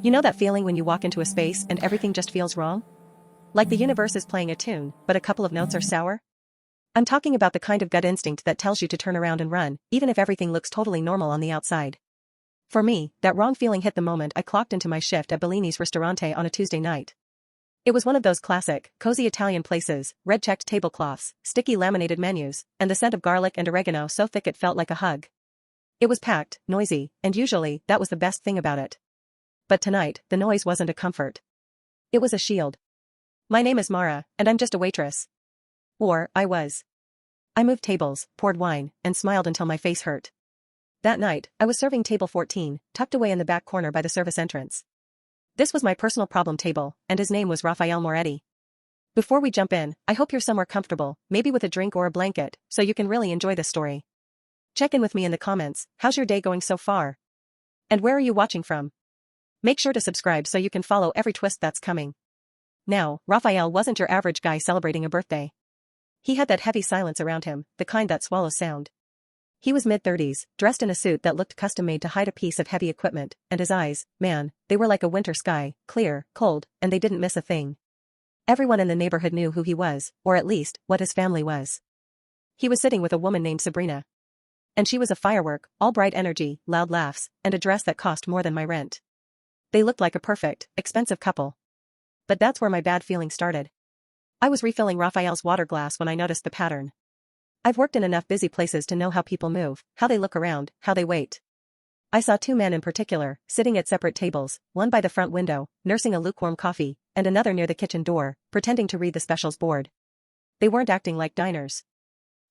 You know that feeling when you walk into a space and everything just feels wrong? Like the universe is playing a tune, but a couple of notes are sour? I'm talking about the kind of gut instinct that tells you to turn around and run, even if everything looks totally normal on the outside. For me, that wrong feeling hit the moment I clocked into my shift at Bellini's Ristorante on a Tuesday night. It was one of those classic, cozy Italian places, red-checked tablecloths, sticky laminated menus, and the scent of garlic and oregano so thick it felt like a hug. It was packed, noisy, and usually, that was the best thing about it. But tonight, the noise wasn't a comfort. It was a shield. My name is Mara, and I'm just a waitress. Or, I was. I moved tables, poured wine, and smiled until my face hurt. That night, I was serving table 14, tucked away in the back corner by the service entrance. This was my personal problem table, and his name was Raphael Moretti. Before we jump in, I hope you're somewhere comfortable, maybe with a drink or a blanket, so you can really enjoy this story. Check in with me in the comments. How's your day going so far? And where are you watching from? Make sure to subscribe so you can follow every twist that's coming. Now, Raphael wasn't your average guy celebrating a birthday. He had that heavy silence around him, the kind that swallows sound. He was mid-30s, dressed in a suit that looked custom-made to hide a piece of heavy equipment, and his eyes, man, they were like a winter sky, clear, cold, and they didn't miss a thing. Everyone in the neighborhood knew who he was, or at least, what his family was. He was sitting with a woman named Sabrina. And she was a firework, all bright energy, loud laughs, and a dress that cost more than my rent. They looked like a perfect, expensive couple. But that's where my bad feeling started. I was refilling Raphael's water glass when I noticed the pattern. I've worked in enough busy places to know how people move, how they look around, how they wait. I saw two men in particular, sitting at separate tables, one by the front window, nursing a lukewarm coffee, and another near the kitchen door, pretending to read the specials board. They weren't acting like diners.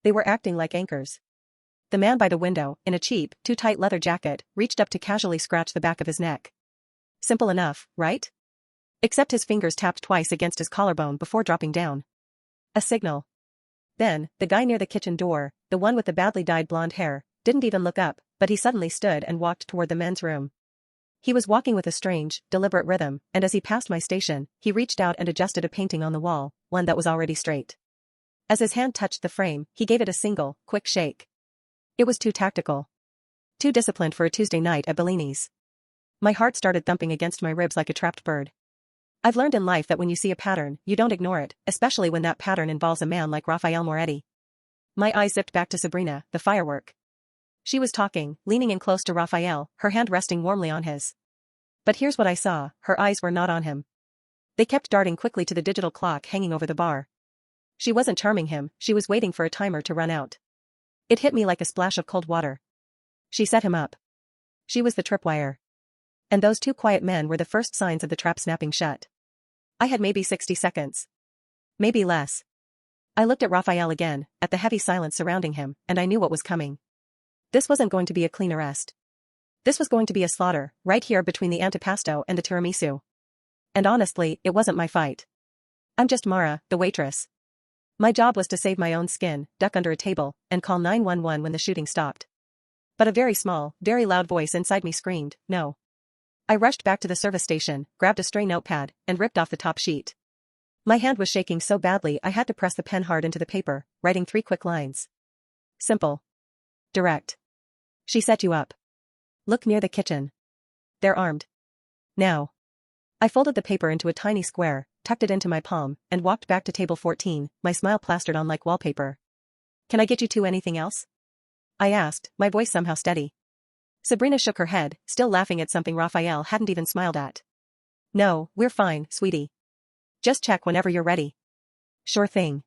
They were acting like anchors. The man by the window, in a cheap, too-tight leather jacket, reached up to casually scratch the back of his neck. Simple enough, right? Except his fingers tapped twice against his collarbone before dropping down. A signal. Then, the guy near the kitchen door, the one with the badly dyed blonde hair, didn't even look up, but he suddenly stood and walked toward the men's room. He was walking with a strange, deliberate rhythm, and as he passed my station, he reached out and adjusted a painting on the wall, one that was already straight. As his hand touched the frame, he gave it a single, quick shake. It was too tactical. Too disciplined for a Tuesday night at Bellini's. My heart started thumping against my ribs like a trapped bird. I've learned in life that when you see a pattern, you don't ignore it, especially when that pattern involves a man like Raphael Moretti. My eyes zipped back to Sabrina, the firework. She was talking, leaning in close to Raphael, her hand resting warmly on his. But here's what I saw, her eyes were not on him. They kept darting quickly to the digital clock hanging over the bar. She wasn't charming him, she was waiting for a timer to run out. It hit me like a splash of cold water. She set him up. She was the tripwire. And those two quiet men were the first signs of the trap snapping shut. I had maybe 60 seconds. Maybe less. I looked at Raphael again, at the heavy silence surrounding him, and I knew what was coming. This wasn't going to be a clean arrest. This was going to be a slaughter, right here between the antipasto and the tiramisu. And honestly, it wasn't my fight. I'm just Mara, the waitress. My job was to save my own skin, duck under a table, and call 911 when the shooting stopped. But a very small, very loud voice inside me screamed, no. I rushed back to the service station, grabbed a stray notepad, and ripped off the top sheet. My hand was shaking so badly I had to press the pen hard into the paper, writing 3 quick lines. Simple. Direct. She set you up. Look near the kitchen. They're armed. Now. I folded the paper into a tiny square, tucked it into my palm, and walked back to table 14, my smile plastered on like wallpaper. Can I get you two anything else? I asked, my voice somehow steady. Sabrina shook her head, still laughing at something Raphael hadn't even smiled at. No, we're fine, sweetie. Just check whenever you're ready. Sure thing.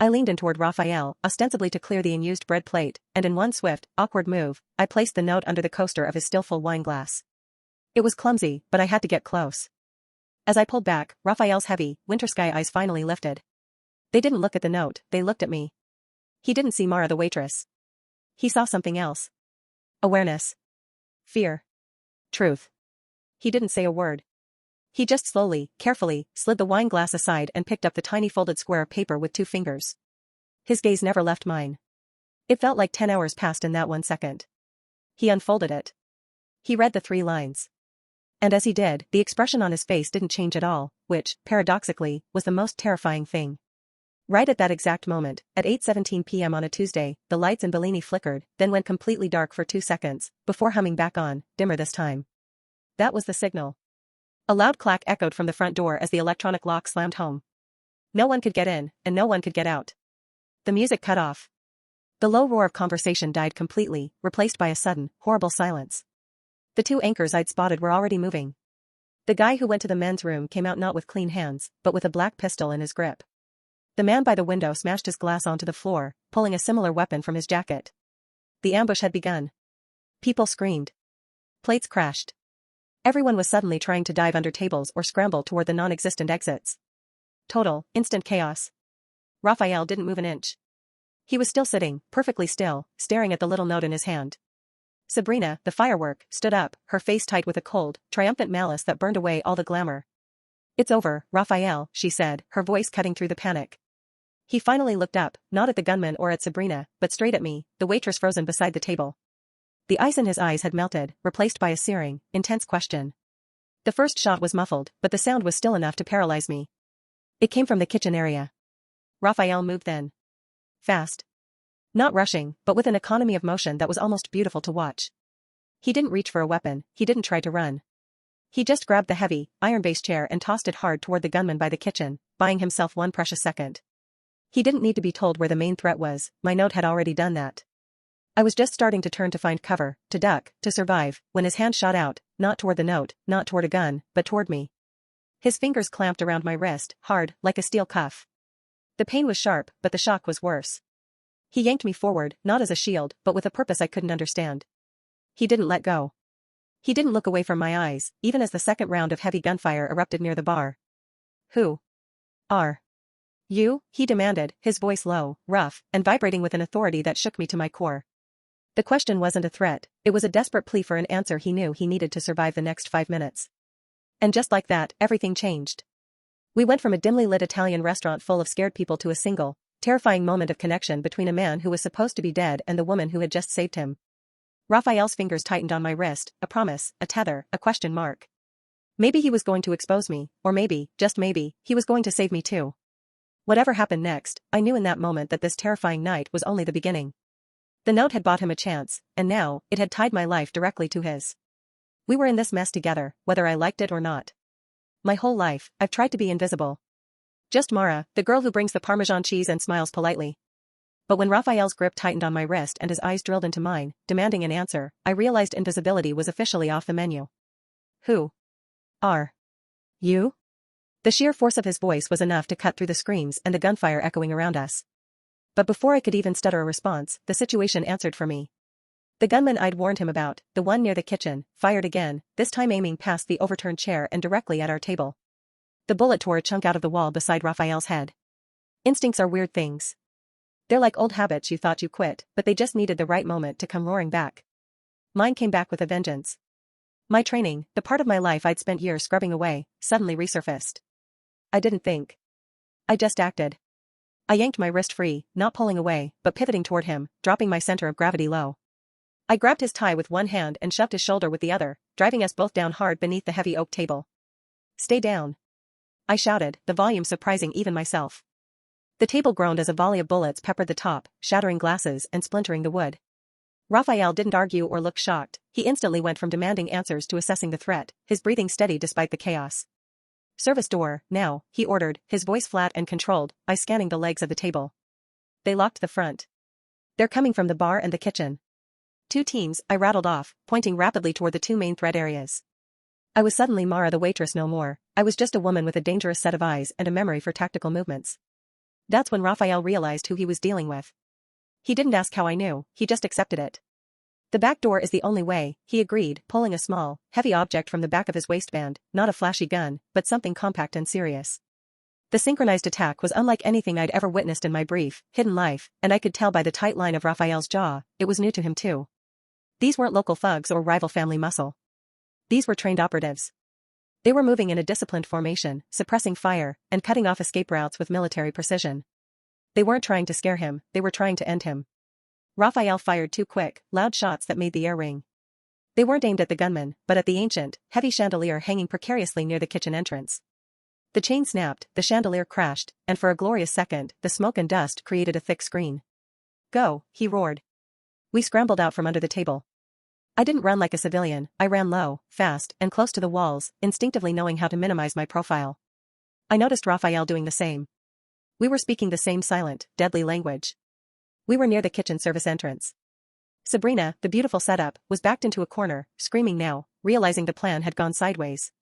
I leaned in toward Raphael, ostensibly to clear the unused bread plate, and in one swift, awkward move, I placed the note under the coaster of his still full wine glass. It was clumsy, but I had to get close. As I pulled back, Raphael's heavy, winter sky eyes finally lifted. They didn't look at the note, they looked at me. He didn't see Mara the waitress. He saw something else. Awareness. Fear. Truth. He didn't say a word. He just slowly, carefully, slid the wine glass aside and picked up the tiny folded square of paper with 2 fingers. His gaze never left mine. It felt like 10 hours passed in that 1 second. He unfolded it. He read the 3 lines. And as he did, the expression on his face didn't change at all, which, paradoxically, was the most terrifying thing. Right at that exact moment, at 8:17 p.m. on a Tuesday, the lights in Bellini flickered, then went completely dark for 2 seconds, before humming back on, dimmer this time. That was the signal. A loud clack echoed from the front door as the electronic lock slammed home. No one could get in, and no one could get out. The music cut off. The low roar of conversation died completely, replaced by a sudden, horrible silence. The two anchors I'd spotted were already moving. The guy who went to the men's room came out not with clean hands, but with a black pistol in his grip. The man by the window smashed his glass onto the floor, pulling a similar weapon from his jacket. The ambush had begun. People screamed. Plates crashed. Everyone was suddenly trying to dive under tables or scramble toward the non-existent exits. Total, instant chaos. Raphael didn't move an inch. He was still sitting, perfectly still, staring at the little note in his hand. Sabrina, the firework, stood up, her face tight with a cold, triumphant malice that burned away all the glamour. "It's over, Raphael," she said, her voice cutting through the panic. He finally looked up, not at the gunman or at Sabrina, but straight at me, the waitress frozen beside the table. The ice in his eyes had melted, replaced by a searing, intense question. The first shot was muffled, but the sound was still enough to paralyze me. It came from the kitchen area. Raphael moved then. Fast. Not rushing, but with an economy of motion that was almost beautiful to watch. He didn't reach for a weapon, he didn't try to run. He just grabbed the heavy, iron-based chair and tossed it hard toward the gunman by the kitchen, buying himself one precious second. He didn't need to be told where the main threat was, my note had already done that. I was just starting to turn to find cover, to duck, to survive, when his hand shot out, not toward the note, not toward a gun, but toward me. His fingers clamped around my wrist, hard, like a steel cuff. The pain was sharp, but the shock was worse. He yanked me forward, not as a shield, but with a purpose I couldn't understand. He didn't let go. He didn't look away from my eyes, even as the second round of heavy gunfire erupted near the bar. "Who are you?" he demanded, his voice low, rough, and vibrating with an authority that shook me to my core. The question wasn't a threat, it was a desperate plea for an answer he knew he needed to survive the next 5 minutes. And just like that, everything changed. We went from a dimly lit Italian restaurant full of scared people to a single, terrifying moment of connection between a man who was supposed to be dead and the woman who had just saved him. Raphael's fingers tightened on my wrist, a promise, a tether, a question mark. Maybe he was going to expose me, or maybe, just maybe, he was going to save me too. Whatever happened next, I knew in that moment that this terrifying night was only the beginning. The note had bought him a chance, and now, it had tied my life directly to his. We were in this mess together, whether I liked it or not. My whole life, I've tried to be invisible. Just Mara, the girl who brings the Parmesan cheese and smiles politely. But when Raphael's grip tightened on my wrist and his eyes drilled into mine, demanding an answer, I realized invisibility was officially off the menu. "Who are you?" The sheer force of his voice was enough to cut through the screams and the gunfire echoing around us. But before I could even stutter a response, the situation answered for me. The gunman I'd warned him about, the one near the kitchen, fired again, this time aiming past the overturned chair and directly at our table. The bullet tore a chunk out of the wall beside Raphael's head. Instincts are weird things. They're like old habits you thought you quit, but they just needed the right moment to come roaring back. Mine came back with a vengeance. My training, the part of my life I'd spent years scrubbing away, suddenly resurfaced. I didn't think. I just acted. I yanked my wrist free, not pulling away, but pivoting toward him, dropping my center of gravity low. I grabbed his tie with one hand and shoved his shoulder with the other, driving us both down hard beneath the heavy oak table. "Stay down," I shouted, the volume surprising even myself. The table groaned as a volley of bullets peppered the top, shattering glasses and splintering the wood. Raphael didn't argue or look shocked, he instantly went from demanding answers to assessing the threat, his breathing steady despite the chaos. "Service door, now," he ordered, his voice flat and controlled, eyes scanning the legs of the table. "They locked the front. They're coming from the bar and the kitchen." 2 teams, I rattled off, pointing rapidly toward the 2 main threat areas. I was suddenly Mara the waitress no more, I was just a woman with a dangerous set of eyes and a memory for tactical movements. That's when Raphael realized who he was dealing with. He didn't ask how I knew, he just accepted it. "The back door is the only way," he agreed, pulling a small, heavy object from the back of his waistband, not a flashy gun, but something compact and serious. The synchronized attack was unlike anything I'd ever witnessed in my brief, hidden life, and I could tell by the tight line of Raphael's jaw, it was new to him too. These weren't local thugs or rival family muscle. These were trained operatives. They were moving in a disciplined formation, suppressing fire, and cutting off escape routes with military precision. They weren't trying to scare him, they were trying to end him. Raphael fired 2 quick, loud shots that made the air ring. They weren't aimed at the gunman, but at the ancient, heavy chandelier hanging precariously near the kitchen entrance. The chain snapped, the chandelier crashed, and for a glorious second, the smoke and dust created a thick screen. "Go," he roared. We scrambled out from under the table. I didn't run like a civilian, I ran low, fast, and close to the walls, instinctively knowing how to minimize my profile. I noticed Raphael doing the same. We were speaking the same silent, deadly language. We were near the kitchen service entrance. Sabrina, the beautiful setup, was backed into a corner, screaming now, realizing the plan had gone sideways.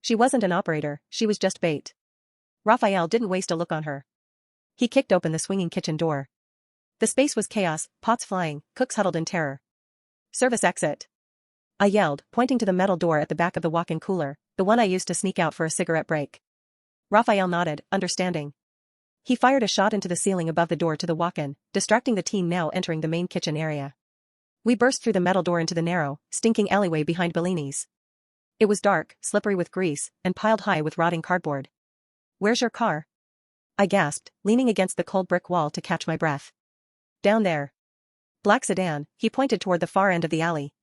She wasn't an operator, she was just bait. Raphael didn't waste a look on her. He kicked open the swinging kitchen door. The space was chaos, pots flying, cooks huddled in terror. Service exit. I yelled, pointing to the metal door at the back of the walk-in cooler, the one I used to sneak out for a cigarette break. Raphael nodded, understanding. He fired a shot into the ceiling above the door to the walk-in, distracting the team now entering the main kitchen area. We burst through the metal door into the narrow, stinking alleyway behind Bellini's. It was dark, slippery with grease, and piled high with rotting cardboard. "Where's your car?" I gasped, leaning against the cold brick wall to catch my breath. "Down there." Black sedan, he pointed toward the far end of the alley.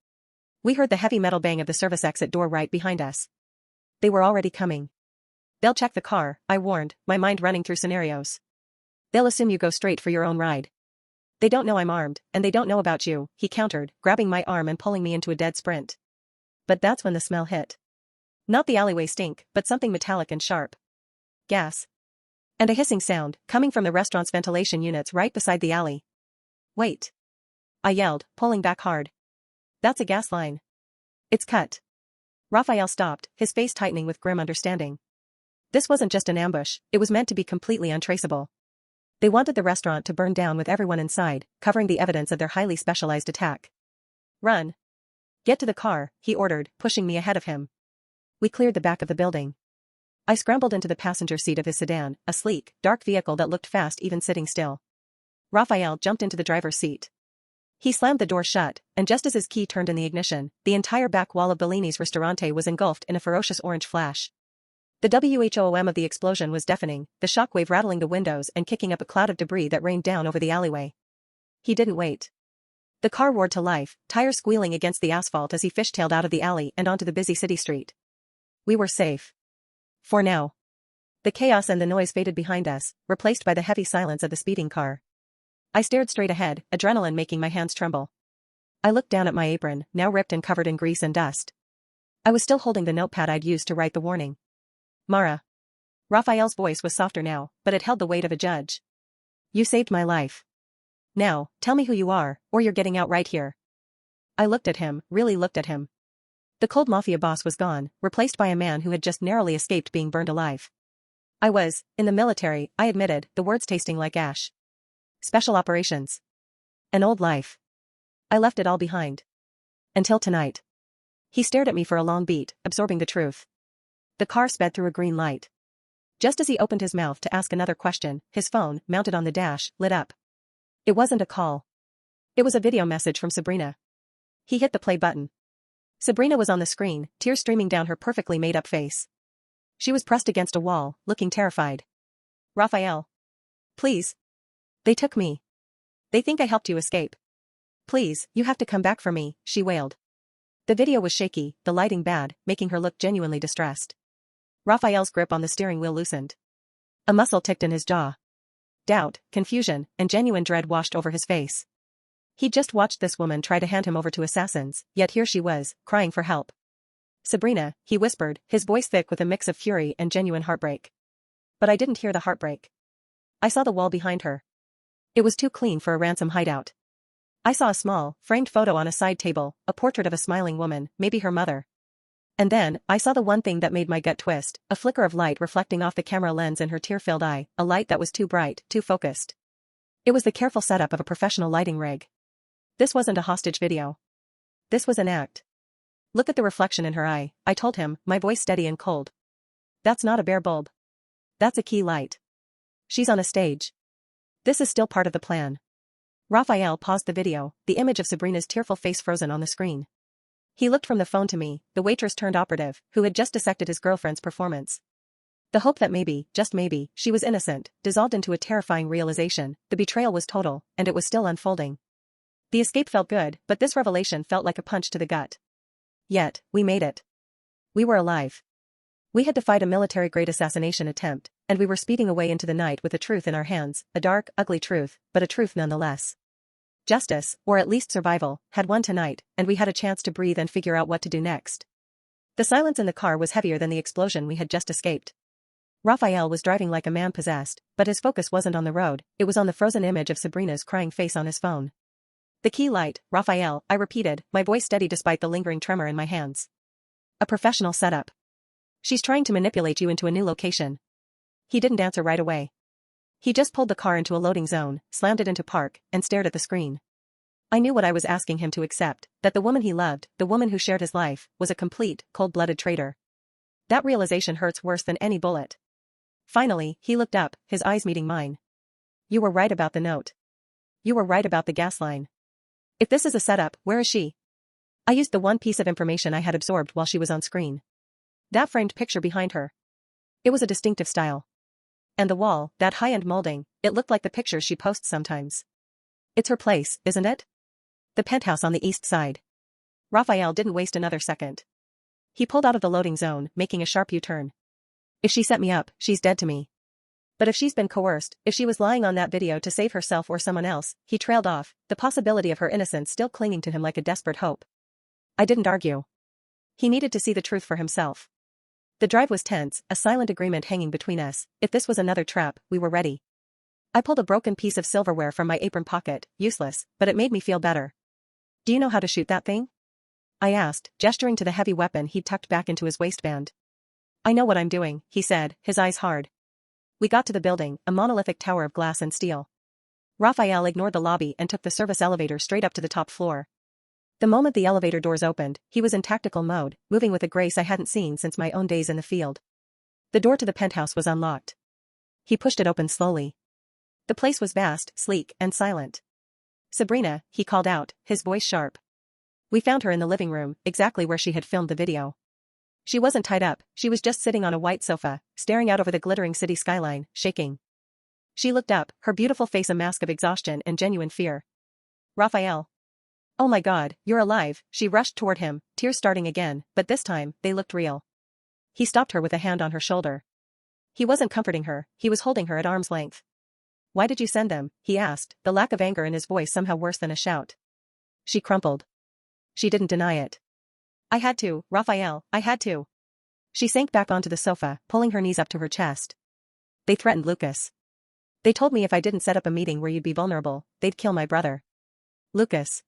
We heard the heavy metal bang of the service exit door right behind us. They were already coming. "They'll check the car," I warned, my mind running through scenarios. "They'll assume you go straight for your own ride. They don't know I'm armed, and they don't know about you," he countered, grabbing my arm and pulling me into a dead sprint. But that's when the smell hit. Not the alleyway stink, but something metallic and sharp. Gas. And a hissing sound, coming from the restaurant's ventilation units right beside the alley. "Wait!" I yelled, pulling back hard. "That's a gas line. It's cut." Raphael stopped, his face tightening with grim understanding. This wasn't just an ambush, it was meant to be completely untraceable. They wanted the restaurant to burn down with everyone inside, covering the evidence of their highly specialized attack. "Run. Get to the car," he ordered, pushing me ahead of him. We cleared the back of the building. I scrambled into the passenger seat of his sedan, a sleek, dark vehicle that looked fast even sitting still. Raphael jumped into the driver's seat. He slammed the door shut, and just as his key turned in the ignition, the entire back wall of Bellini's Ristorante was engulfed in a ferocious orange flash. The whoom of the explosion was deafening, the shockwave rattling the windows and kicking up a cloud of debris that rained down over the alleyway. He didn't wait. The car roared to life, tires squealing against the asphalt as he fishtailed out of the alley and onto the busy city street. We were safe. For now. The chaos and the noise faded behind us, replaced by the heavy silence of the speeding car. I stared straight ahead, adrenaline making my hands tremble. I looked down at my apron, now ripped and covered in grease and dust. I was still holding the notepad I'd used to write the warning. "Mara." Raphael's voice was softer now, but it held the weight of a judge. "You saved my life. Now, tell me who you are, or you're getting out right here." I looked at him, really looked at him. The cold Mafia boss was gone, replaced by a man who had just narrowly escaped being burned alive. "I was, in the military," I admitted, the words tasting like ash. "Special operations. An old life. I left it all behind. Until tonight." He stared at me for a long beat, absorbing the truth. The car sped through a green light. Just as he opened his mouth to ask another question, his phone, mounted on the dash, lit up. It wasn't a call. It was a video message from Sabrina. He hit the play button. Sabrina was on the screen, tears streaming down her perfectly made-up face. She was pressed against a wall, looking terrified. "Raphael. Please. They took me. They think I helped you escape. Please, you have to come back for me," she wailed. The video was shaky, the lighting bad, making her look genuinely distressed. Raphael's grip on the steering wheel loosened. A muscle ticked in his jaw. Doubt, confusion, and genuine dread washed over his face. He'd just watched this woman try to hand him over to assassins, yet here she was, crying for help. "Sabrina," he whispered, his voice thick with a mix of fury and genuine heartbreak. But I didn't hear the heartbreak. I saw the wall behind her. It was too clean for a ransom hideout. I saw a small, framed photo on a side table, a portrait of a smiling woman, maybe her mother. And then, I saw the one thing that made my gut twist, a flicker of light reflecting off the camera lens in her tear-filled eye, a light that was too bright, too focused. It was the careful setup of a professional lighting rig. This wasn't a hostage video. This was an act. "Look at the reflection in her eye," I told him, my voice steady and cold. "That's not a bare bulb. That's a key light. She's on a stage. This is still part of the plan." Raphael paused the video, the image of Sabrina's tearful face frozen on the screen. He looked from the phone to me, the waitress turned operative, who had just dissected his girlfriend's performance. The hope that maybe, just maybe, she was innocent, dissolved into a terrifying realization, the betrayal was total, and it was still unfolding. The escape felt good, but this revelation felt like a punch to the gut. Yet, we made it. We were alive. We had defied a military-grade assassination attempt, and we were speeding away into the night with the truth in our hands, a dark, ugly truth, but a truth nonetheless. Justice, or at least survival, had won tonight, and we had a chance to breathe and figure out what to do next. The silence in the car was heavier than the explosion we had just escaped. Raphael was driving like a man possessed, but his focus wasn't on the road, it was on the frozen image of Sabrina's crying face on his phone. The key light, Raphael, I repeated, my voice steady despite the lingering tremor in my hands. A professional setup. She's trying to manipulate you into a new location. He didn't answer right away. He just pulled the car into a loading zone, slammed it into park, and stared at the screen. I knew what I was asking him to accept, that the woman he loved, the woman who shared his life, was a complete, cold-blooded traitor. That realization hurts worse than any bullet. Finally, he looked up, his eyes meeting mine. You were right about the note. You were right about the gas line. If this is a setup, where is she? I used the one piece of information I had absorbed while she was on screen. That framed picture behind her. It was a distinctive style. And the wall, that high-end molding, it looked like the pictures she posts sometimes. It's her place, isn't it? The penthouse on the east side. Raphael didn't waste another second. He pulled out of the loading zone, making a sharp U-turn. If she set me up, she's dead to me. But if she's been coerced, if she was lying on that video to save herself or someone else, he trailed off, the possibility of her innocence still clinging to him like a desperate hope. I didn't argue. He needed to see the truth for himself. The drive was tense, a silent agreement hanging between us. If this was another trap, we were ready. I pulled a broken piece of silverware from my apron pocket, useless, but it made me feel better. Do you know how to shoot that thing? I asked, gesturing to the heavy weapon he'd tucked back into his waistband. I know what I'm doing, he said, his eyes hard. We got to the building, a monolithic tower of glass and steel. Raphael ignored the lobby and took the service elevator straight up to the top floor. The moment the elevator doors opened, he was in tactical mode, moving with a grace I hadn't seen since my own days in the field. The door to the penthouse was unlocked. He pushed it open slowly. The place was vast, sleek, and silent. Sabrina, he called out, his voice sharp. We found her in the living room, exactly where she had filmed the video. She wasn't tied up, she was just sitting on a white sofa, staring out over the glittering city skyline, shaking. She looked up, her beautiful face a mask of exhaustion and genuine fear. Raphael. Oh my God, you're alive, she rushed toward him, tears starting again, but this time, they looked real. He stopped her with a hand on her shoulder. He wasn't comforting her, he was holding her at arm's length. Why did you send them? He asked, the lack of anger in his voice somehow worse than a shout. She crumpled. She didn't deny it. I had to, Raphael, I had to. She sank back onto the sofa, pulling her knees up to her chest. They threatened Lucas. They told me if I didn't set up a meeting where you'd be vulnerable, they'd kill my brother. Lucas.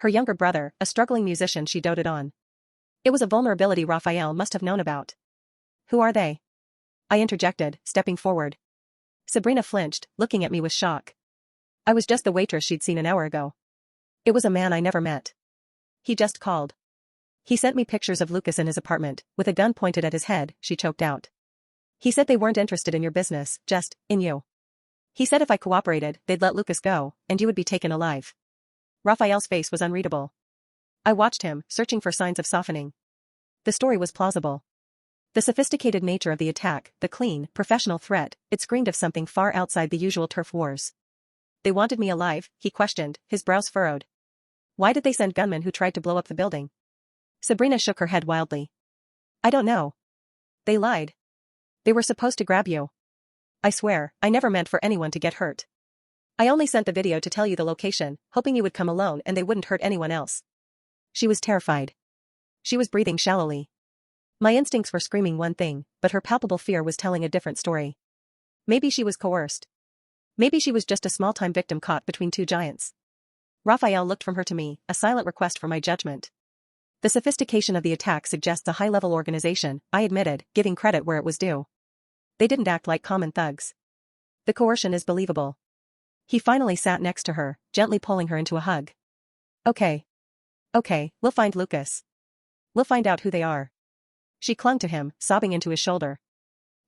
Her younger brother, a struggling musician she doted on. It was a vulnerability Raphael must have known about. Who are they? I interjected, stepping forward. Sabrina flinched, looking at me with shock. I was just the waitress she'd seen an hour ago. It was a man I never met. He just called. He sent me pictures of Lucas in his apartment, with a gun pointed at his head, she choked out. He said they weren't interested in your business, just, in you. He said if I cooperated, they'd let Lucas go, and you would be taken alive. Raphael's face was unreadable. I watched him, searching for signs of softening. The story was plausible. The sophisticated nature of the attack, the clean, professional threat, it screamed of something far outside the usual turf wars. They wanted me alive, he questioned, his brows furrowed. Why did they send gunmen who tried to blow up the building? Sabrina shook her head wildly. I don't know. They lied. They were supposed to grab you. I swear, I never meant for anyone to get hurt. I only sent the video to tell you the location, hoping you would come alone and they wouldn't hurt anyone else. She was terrified. She was breathing shallowly. My instincts were screaming one thing, but her palpable fear was telling a different story. Maybe she was coerced. Maybe she was just a small-time victim caught between two giants. Raphael looked from her to me, a silent request for my judgment. The sophistication of the attack suggests a high-level organization, I admitted, giving credit where it was due. They didn't act like common thugs. The coercion is believable. He finally sat next to her, gently pulling her into a hug. Okay. Okay, we'll find Lucas. We'll find out who they are. She clung to him, sobbing into his shoulder.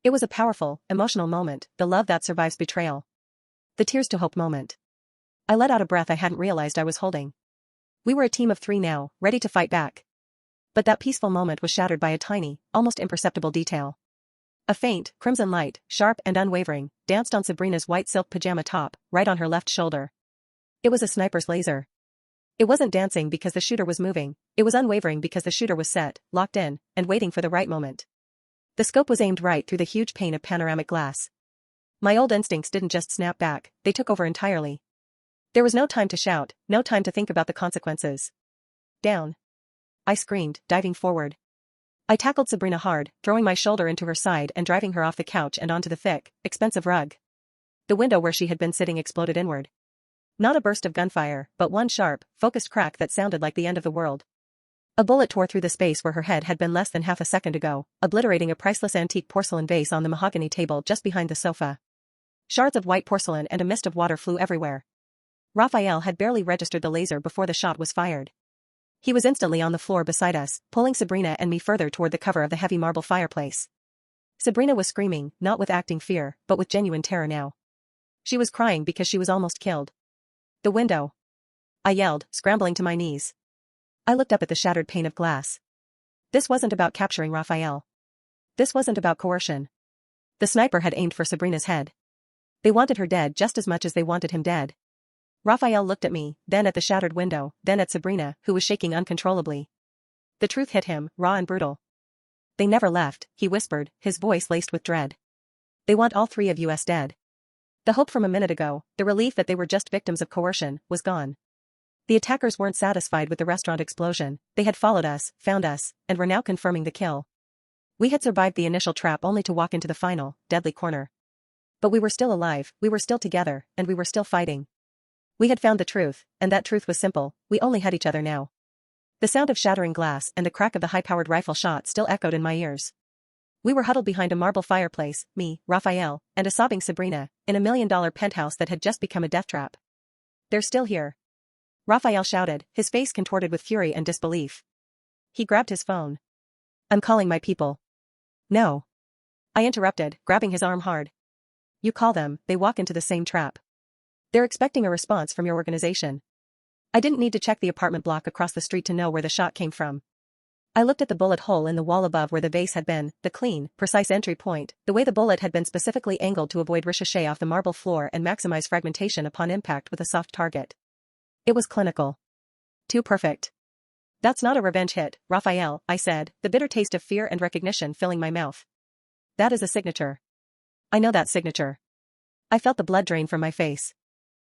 It was a powerful, emotional moment, the love that survives betrayal. The tears to hope moment. I let out a breath I hadn't realized I was holding. We were a team of 3 now, ready to fight back. But that peaceful moment was shattered by a tiny, almost imperceptible detail. A faint, crimson light, sharp and unwavering, danced on Sabrina's white silk pajama top, right on her left shoulder. It was a sniper's laser. It wasn't dancing because the shooter was moving, it was unwavering because the shooter was set, locked in, and waiting for the right moment. The scope was aimed right through the huge pane of panoramic glass. My old instincts didn't just snap back, they took over entirely. There was no time to shout, no time to think about the consequences. Down. I screamed, diving forward. I tackled Sabrina hard, throwing my shoulder into her side and driving her off the couch and onto the thick, expensive rug. The window where she had been sitting exploded inward. Not a burst of gunfire, but one sharp, focused crack that sounded like the end of the world. A bullet tore through the space where her head had been less than half a second ago, obliterating a priceless antique porcelain vase on the mahogany table just behind the sofa. Shards of white porcelain and a mist of water flew everywhere. Raphael had barely registered the laser before the shot was fired. He was instantly on the floor beside us, pulling Sabrina and me further toward the cover of the heavy marble fireplace. Sabrina was screaming, not with acting fear, but with genuine terror now. She was crying because she was almost killed. The window. I yelled, scrambling to my knees. I looked up at the shattered pane of glass. This wasn't about capturing Raphael. This wasn't about coercion. The sniper had aimed for Sabrina's head. They wanted her dead just as much as they wanted him dead. Raphael looked at me, then at the shattered window, then at Sabrina, who was shaking uncontrollably. The truth hit him, raw and brutal. They never left, he whispered, his voice laced with dread. They want all three of us dead. The hope from a minute ago, the relief that they were just victims of coercion, was gone. The attackers weren't satisfied with the restaurant explosion, they had followed us, found us, and were now confirming the kill. We had survived the initial trap only to walk into the final, deadly corner. But we were still alive, we were still together, and we were still fighting. We had found the truth, and that truth was simple, we only had each other now. The sound of shattering glass and the crack of the high-powered rifle shot still echoed in my ears. We were huddled behind a marble fireplace, me, Raphael, and a sobbing Sabrina, in a $1 million penthouse that had just become a death trap. They're still here. Raphael shouted, his face contorted with fury and disbelief. He grabbed his phone. I'm calling my people. No. I interrupted, grabbing his arm hard. You call them, they walk into the same trap. They're expecting a response from your organization. I didn't need to check the apartment block across the street to know where the shot came from. I looked at the bullet hole in the wall above where the vase had been, the clean, precise entry point, the way the bullet had been specifically angled to avoid ricochet off the marble floor and maximize fragmentation upon impact with a soft target. It was clinical. Too perfect. That's not a revenge hit, Raphael, I said, the bitter taste of fear and recognition filling my mouth. That is a signature. I know that signature. I felt the blood drain from my face.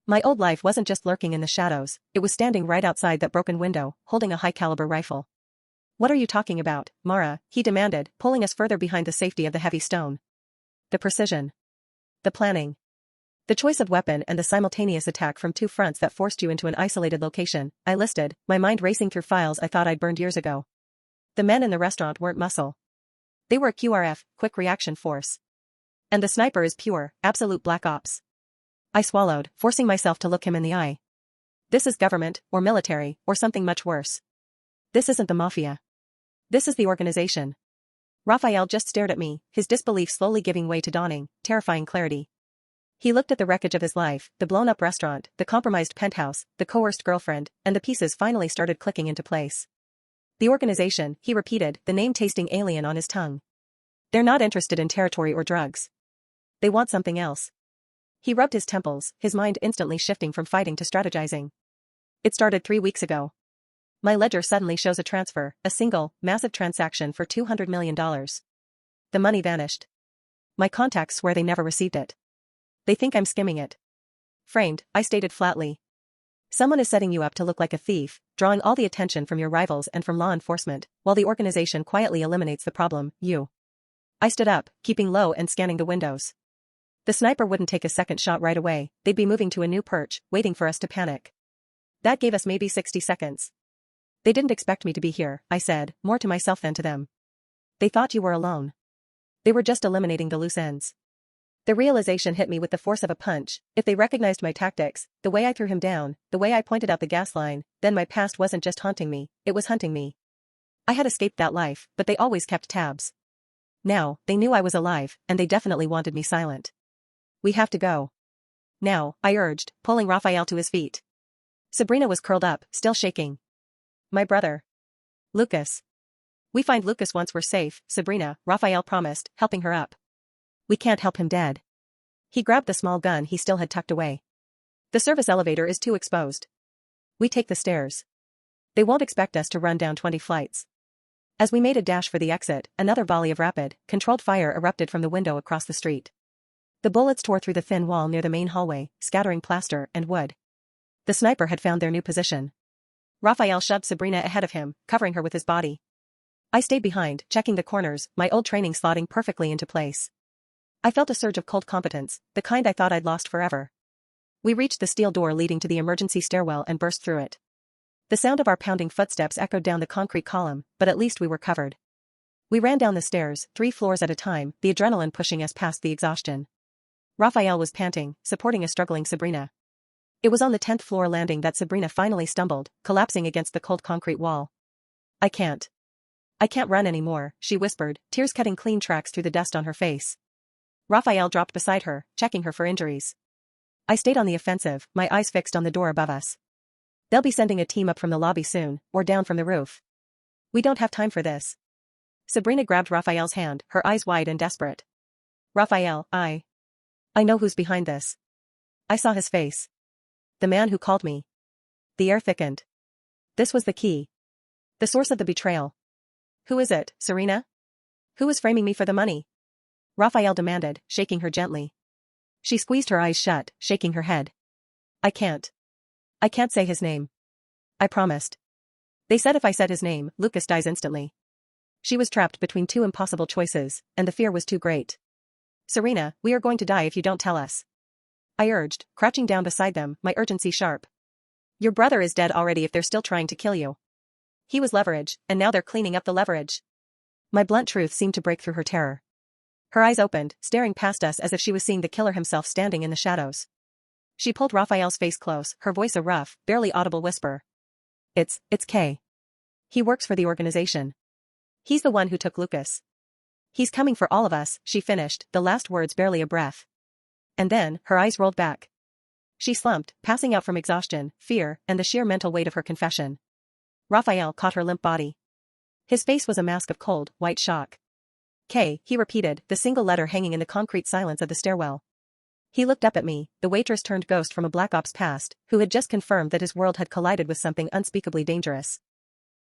My old life wasn't just lurking in the shadows, it was standing right outside that broken window, holding a high-caliber rifle. What are you talking about, Mara? He demanded, pulling us further behind the safety of the heavy stone. The precision. The planning. The choice of weapon and the simultaneous attack from two fronts that forced you into an isolated location, I listed, my mind racing through files I thought I'd burned years ago. The men in the restaurant weren't muscle. They were a QRF, quick reaction force. And the sniper is pure, absolute black ops. I swallowed, forcing myself to look him in the eye. This is government, or military, or something much worse. This isn't the Mafia. This is the organization. Raphael just stared at me, his disbelief slowly giving way to dawning, terrifying clarity. He looked at the wreckage of his life, the blown-up restaurant, the compromised penthouse, the coerced girlfriend, and the pieces finally started clicking into place. The organization, he repeated, the name-tasting alien on his tongue. They're not interested in territory or drugs. They want something else. He rubbed his temples, his mind instantly shifting from fighting to strategizing. It started 3 weeks ago. My ledger suddenly shows a transfer, a single, massive transaction for $200 million. The money vanished. My contacts swear they never received it. They think I'm skimming it. Framed, I stated flatly. Someone is setting you up to look like a thief, drawing all the attention from your rivals and from law enforcement, while the organization quietly eliminates the problem, you. I stood up, keeping low and scanning the windows. The sniper wouldn't take a second shot right away, they'd be moving to a new perch, waiting for us to panic. That gave us maybe 60 seconds. They didn't expect me to be here, I said, more to myself than to them. They thought you were alone. They were just eliminating the loose ends. The realization hit me with the force of a punch. If they recognized my tactics, the way I threw him down, the way I pointed out the gas line, then my past wasn't just haunting me, it was hunting me. I had escaped that life, but they always kept tabs. Now, they knew I was alive, and they definitely wanted me silent. We have to go. Now, I urged, pulling Raphael to his feet. Sabrina was curled up, still shaking. My brother. Lucas. We find Lucas once we're safe, Sabrina, Raphael promised, helping her up. We can't help him dead. He grabbed the small gun he still had tucked away. The service elevator is too exposed. We take the stairs. They won't expect us to run down 20 flights. As we made a dash for the exit, another volley of rapid, controlled fire erupted from the window across the street. The bullets tore through the thin wall near the main hallway, scattering plaster and wood. The sniper had found their new position. Raphael shoved Sabrina ahead of him, covering her with his body. I stayed behind, checking the corners, my old training slotting perfectly into place. I felt a surge of cold competence, the kind I thought I'd lost forever. We reached the steel door leading to the emergency stairwell and burst through it. The sound of our pounding footsteps echoed down the concrete column, but at least we were covered. We ran down the stairs, 3 floors at a time, the adrenaline pushing us past the exhaustion. Raphael was panting, supporting a struggling Sabrina. It was on the 10th floor landing that Sabrina finally stumbled, collapsing against the cold concrete wall. I can't run anymore, she whispered, tears cutting clean tracks through the dust on her face. Raphael dropped beside her, checking her for injuries. I stayed on the offensive, my eyes fixed on the door above us. They'll be sending a team up from the lobby soon, or down from the roof. We don't have time for this. Sabrina grabbed Raphael's hand, her eyes wide and desperate. Raphael, I know who's behind this. I saw his face. The man who called me. The air thickened. This was the key. The source of the betrayal. Who is it, Serena? Who is framing me for the money? Raphael demanded, shaking her gently. She squeezed her eyes shut, shaking her head. I can't say his name. I promised. They said if I said his name, Lucas dies instantly. She was trapped between 2 impossible choices, and the fear was too great. Serena, we are going to die if you don't tell us. I urged, crouching down beside them, my urgency sharp. Your brother is dead already if they're still trying to kill you. He was leverage, and now they're cleaning up the leverage. My blunt truth seemed to break through her terror. Her eyes opened, staring past us as if she was seeing the killer himself standing in the shadows. She pulled Raphael's face close, her voice a rough, barely audible whisper. It's Kay. He works for the organization. He's the one who took Lucas. He's coming for all of us, she finished, the last words barely a breath. And then, her eyes rolled back. She slumped, passing out from exhaustion, fear, and the sheer mental weight of her confession. Raphael caught her limp body. His face was a mask of cold, white shock. K, he repeated, the single letter hanging in the concrete silence of the stairwell. He looked up at me, the waitress turned ghost from a Black Ops past, who had just confirmed that his world had collided with something unspeakably dangerous.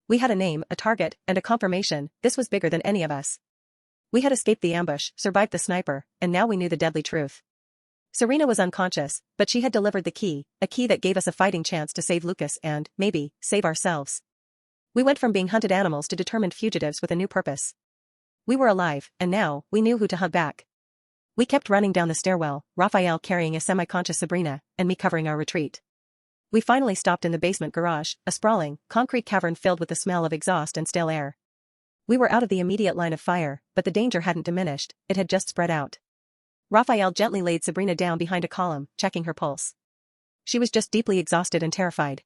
We had a name, a target, and a confirmation, this was bigger than any of us. We had escaped the ambush, survived the sniper, and now we knew the deadly truth. Serena was unconscious, but she had delivered the key, a key that gave us a fighting chance to save Lucas and, maybe, save ourselves. We went from being hunted animals to determined fugitives with a new purpose. We were alive, and now, we knew who to hunt back. We kept running down the stairwell, Raphael carrying a semi-conscious Sabrina, and me covering our retreat. We finally stopped in the basement garage, a sprawling, concrete cavern filled with the smell of exhaust and stale air. We were out of the immediate line of fire, but the danger hadn't diminished, it had just spread out. Raphael gently laid Sabrina down behind a column, checking her pulse. She was just deeply exhausted and terrified.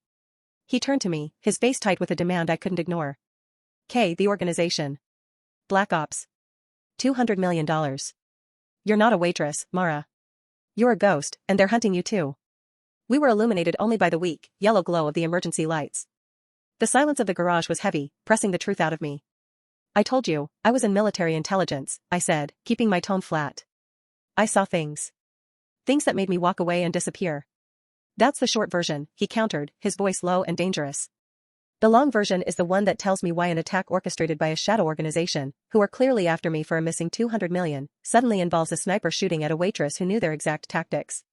He turned to me, his face tight with a demand I couldn't ignore. K, the organization. Black Ops. $200 million. You're not a waitress, Mara. You're a ghost, and they're hunting you too. We were illuminated only by the weak, yellow glow of the emergency lights. The silence of the garage was heavy, pressing the truth out of me. I told you, I was in military intelligence, I said, keeping my tone flat. I saw things. Things that made me walk away and disappear. That's the short version, he countered, his voice low and dangerous. The long version is the one that tells me why an attack orchestrated by a shadow organization, who are clearly after me for a missing $200 million, suddenly involves a sniper shooting at a waitress who knew their exact tactics.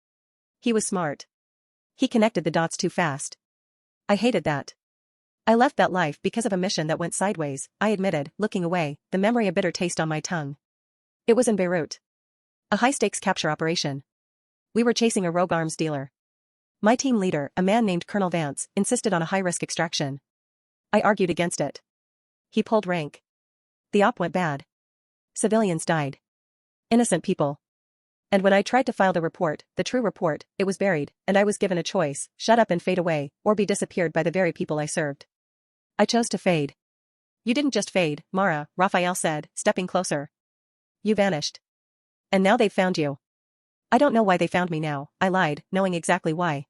He was smart. He connected the dots too fast. I hated that. I left that life because of a mission that went sideways, I admitted, looking away, the memory a bitter taste on my tongue. It was in Beirut. A high-stakes capture operation. We were chasing a rogue arms dealer. My team leader, a man named Colonel Vance, insisted on a high-risk extraction. I argued against it. He pulled rank. The op went bad. Civilians died. Innocent people. And when I tried to file the report, the true report, it was buried, and I was given a choice, shut up and fade away, or be disappeared by the very people I served. I chose to fade. You didn't just fade, Mara, Raphael said, stepping closer. You vanished. And now they've found you. I don't know why they found me now, I lied, knowing exactly why.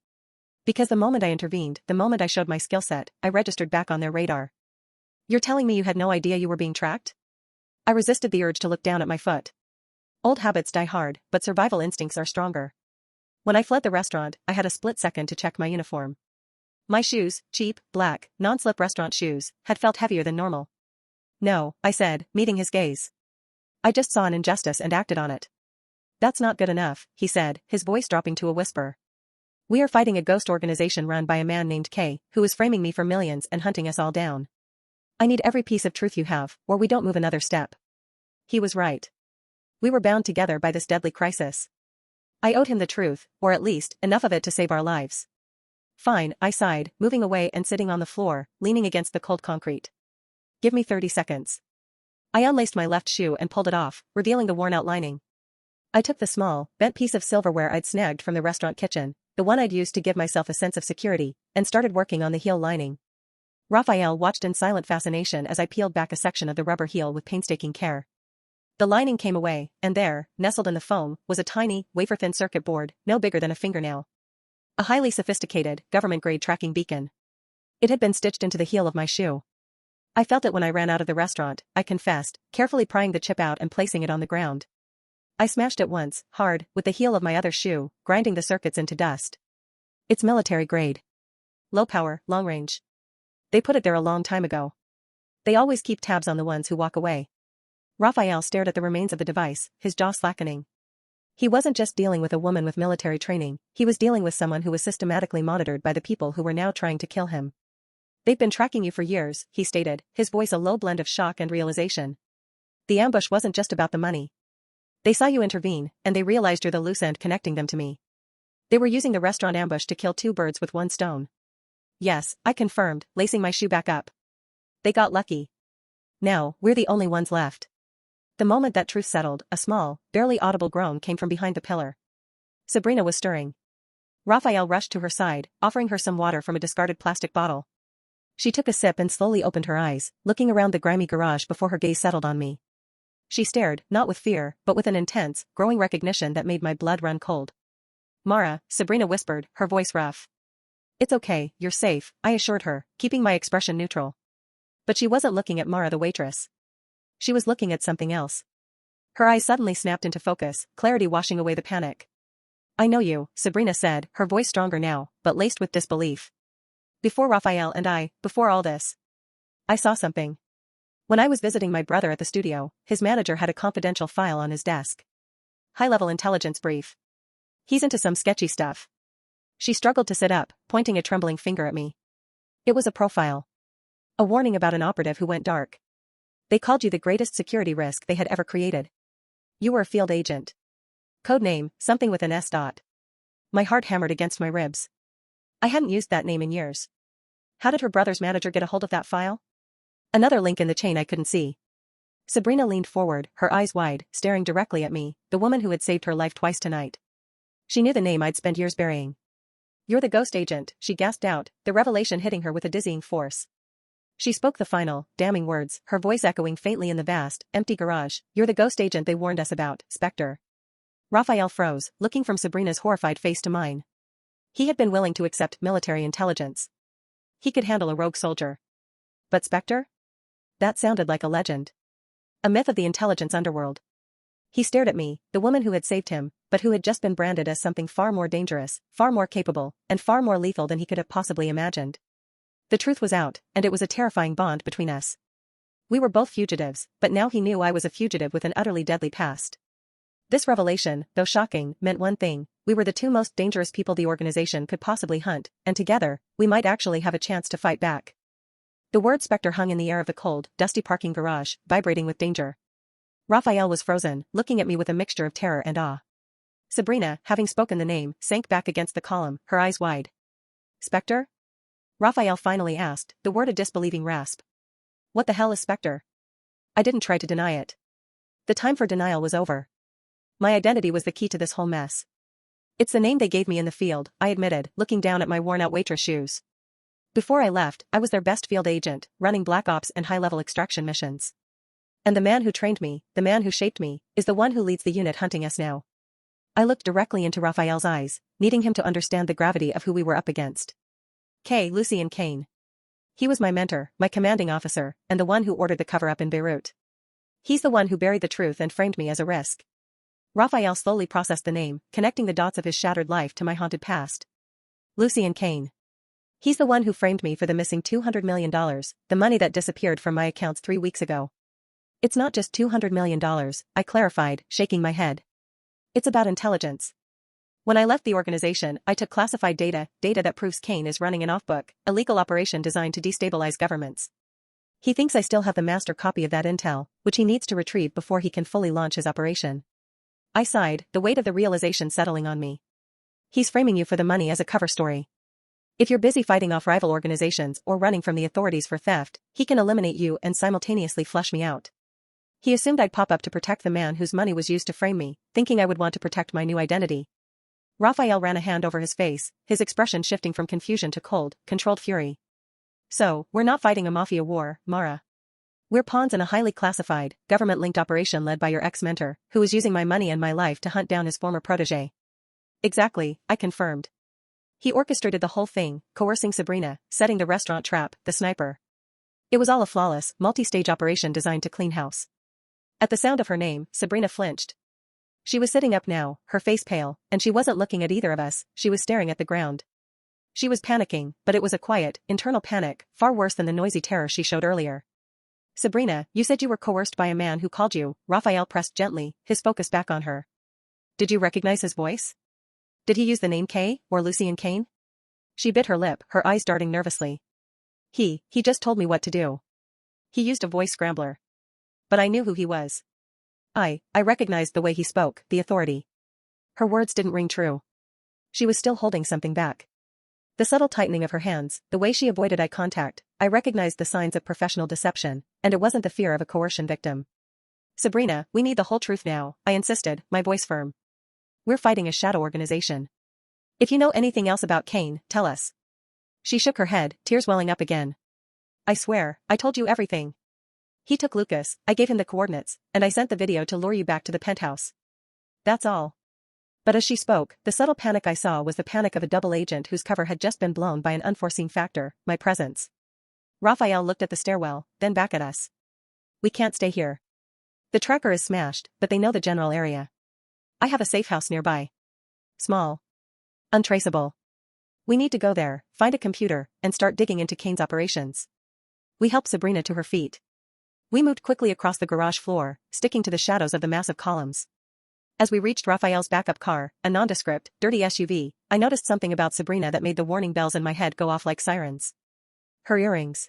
Because the moment I intervened, the moment I showed my skill set, I registered back on their radar. You're telling me you had no idea you were being tracked? I resisted the urge to look down at my foot. Old habits die hard, but survival instincts are stronger. When I fled the restaurant, I had a split second to check my uniform. My shoes, cheap, black, non-slip restaurant shoes, had felt heavier than normal. No, I said, meeting his gaze. I just saw an injustice and acted on it. That's not good enough, he said, his voice dropping to a whisper. We are fighting a ghost organization run by a man named K, who is framing me for millions and hunting us all down. I need every piece of truth you have, or we don't move another step. He was right. We were bound together by this deadly crisis. I owed him the truth, or at least, enough of it to save our lives. Fine, I sighed, moving away and sitting on the floor, leaning against the cold concrete. Give me 30 seconds. I unlaced my left shoe and pulled it off, revealing the worn-out lining. I took the small, bent piece of silverware I'd snagged from the restaurant kitchen, the one I'd used to give myself a sense of security, and started working on the heel lining. Raphael watched in silent fascination as I peeled back a section of the rubber heel with painstaking care. The lining came away, and there, nestled in the foam, was a tiny, wafer-thin circuit board, no bigger than a fingernail. A highly sophisticated, government-grade tracking beacon. It had been stitched into the heel of my shoe. I felt it when I ran out of the restaurant, I confessed, carefully prying the chip out and placing it on the ground. I smashed it once, hard, with the heel of my other shoe, grinding the circuits into dust. It's military grade. Low power, long range. They put it there a long time ago. They always keep tabs on the ones who walk away. Raphael stared at the remains of the device, his jaw slackening. He wasn't just dealing with a woman with military training, he was dealing with someone who was systematically monitored by the people who were now trying to kill him. They've been tracking you for years, he stated, his voice a low blend of shock and realization. The ambush wasn't just about the money. They saw you intervene, and they realized you're the loose end connecting them to me. They were using the restaurant ambush to kill two birds with one stone. Yes, I confirmed, lacing my shoe back up. They got lucky. Now, we're the only ones left. The moment that truth settled, a small, barely audible groan came from behind the pillar. Sabrina was stirring. Raphael rushed to her side, offering her some water from a discarded plastic bottle. She took a sip and slowly opened her eyes, looking around the grimy garage before her gaze settled on me. She stared, not with fear, but with an intense, growing recognition that made my blood run cold. Mara, Sabrina whispered, her voice rough. It's okay, you're safe, I assured her, keeping my expression neutral. But she wasn't looking at Mara the waitress. She was looking at something else. Her eyes suddenly snapped into focus, clarity washing away the panic. I know you, Sabrina said, her voice stronger now, but laced with disbelief. Before Raphael and before all this. I saw something. When I was visiting my brother at the studio, his manager had a confidential file on his desk. High-level intelligence brief. He's into some sketchy stuff. She struggled to sit up, pointing a trembling finger at me. It was a profile. A warning about an operative who went dark. They called you the greatest security risk they had ever created. You were a field agent. Code name, something with an S. My heart hammered against my ribs. I hadn't used that name in years. How did her brother's manager get a hold of that file? Another link in the chain I couldn't see. Sabrina leaned forward, her eyes wide, staring directly at me, the woman who had saved her life twice tonight. She knew the name I'd spent years burying. You're the ghost agent, she gasped out, the revelation hitting her with a dizzying force. She spoke the final, damning words, her voice echoing faintly in the vast, empty garage. You're the ghost agent they warned us about, Spectre. Raphael froze, looking from Sabrina's horrified face to mine. He had been willing to accept military intelligence. He could handle a rogue soldier. But Spectre? That sounded like a legend. A myth of the intelligence underworld. He stared at me, the woman who had saved him, but who had just been branded as something far more dangerous, far more capable, and far more lethal than he could have possibly imagined. The truth was out, and it was a terrifying bond between us. We were both fugitives, but now he knew I was a fugitive with an utterly deadly past. This revelation, though shocking, meant one thing: we were the two most dangerous people the organization could possibly hunt, and together, we might actually have a chance to fight back. The word Spectre hung in the air of the cold, dusty parking garage, vibrating with danger. Raphael was frozen, looking at me with a mixture of terror and awe. Sabrina, having spoken the name, sank back against the column, her eyes wide. Spectre? Raphael finally asked, the word a disbelieving rasp. What the hell is Spectre? I didn't try to deny it. The time for denial was over. My identity was the key to this whole mess. It's the name they gave me in the field, I admitted, looking down at my worn-out waitress shoes. Before I left, I was their best field agent, running black ops and high-level extraction missions. And the man who trained me, the man who shaped me, is the one who leads the unit hunting us now. I looked directly into Raphael's eyes, needing him to understand the gravity of who we were up against. Lucien Kane. He was my mentor, my commanding officer, and the one who ordered the cover-up in Beirut. He's the one who buried the truth and framed me as a risk. Raphael slowly processed the name, connecting the dots of his shattered life to my haunted past. Lucien Kane. He's the one who framed me for the missing $200 million, the money that disappeared from my accounts 3 weeks ago. It's not just $200 million, I clarified, shaking my head. It's about intelligence. When I left the organization, I took classified data that proves Kane is running an off-book, illegal operation designed to destabilize governments. He thinks I still have the master copy of that intel, which he needs to retrieve before he can fully launch his operation. I sighed, the weight of the realization settling on me. He's framing you for the money as a cover story. If you're busy fighting off rival organizations or running from the authorities for theft, he can eliminate you and simultaneously flush me out. He assumed I'd pop up to protect the man whose money was used to frame me, thinking I would want to protect my new identity. Raphael ran a hand over his face, his expression shifting from confusion to cold, controlled fury. So, we're not fighting a mafia war, Mara. We're pawns in a highly classified, government-linked operation led by your ex-mentor, who is using my money and my life to hunt down his former protégé. Exactly, I confirmed. He orchestrated the whole thing, coercing Sabrina, setting the restaurant trap, the sniper. It was all a flawless, multi-stage operation designed to clean house. At the sound of her name, Sabrina flinched. She was sitting up now, her face pale, and she wasn't looking at either of us, she was staring at the ground. She was panicking, but it was a quiet, internal panic, far worse than the noisy terror she showed earlier. Sabrina, you said you were coerced by a man who called you, Raphael pressed gently, his focus back on her. Did you recognize his voice? Did he use the name Kay, or Lucien Kane? She bit her lip, her eyes darting nervously. He just told me what to do. He used a voice scrambler. But I knew who he was. I recognized the way he spoke, the authority. Her words didn't ring true. She was still holding something back. The subtle tightening of her hands, the way she avoided eye contact, I recognized the signs of professional deception, and it wasn't the fear of a coercion victim. Sabrina, we need the whole truth now, I insisted, my voice firm. We're fighting a shadow organization. If you know anything else about Kane, tell us. She shook her head, tears welling up again. I swear, I told you everything. He took Lucas, I gave him the coordinates, and I sent the video to lure you back to the penthouse. That's all. But as she spoke, the subtle panic I saw was the panic of a double agent whose cover had just been blown by an unforeseen factor, my presence. Raphael looked at the stairwell, then back at us. We can't stay here. The tracker is smashed, but they know the general area. I have a safe house nearby. Small. Untraceable. We need to go there, find a computer, and start digging into Kane's operations. We helped Sabrina to her feet. We moved quickly across the garage floor, sticking to the shadows of the massive columns. As we reached Raphael's backup car, a nondescript, dirty SUV, I noticed something about Sabrina that made the warning bells in my head go off like sirens. Her earrings.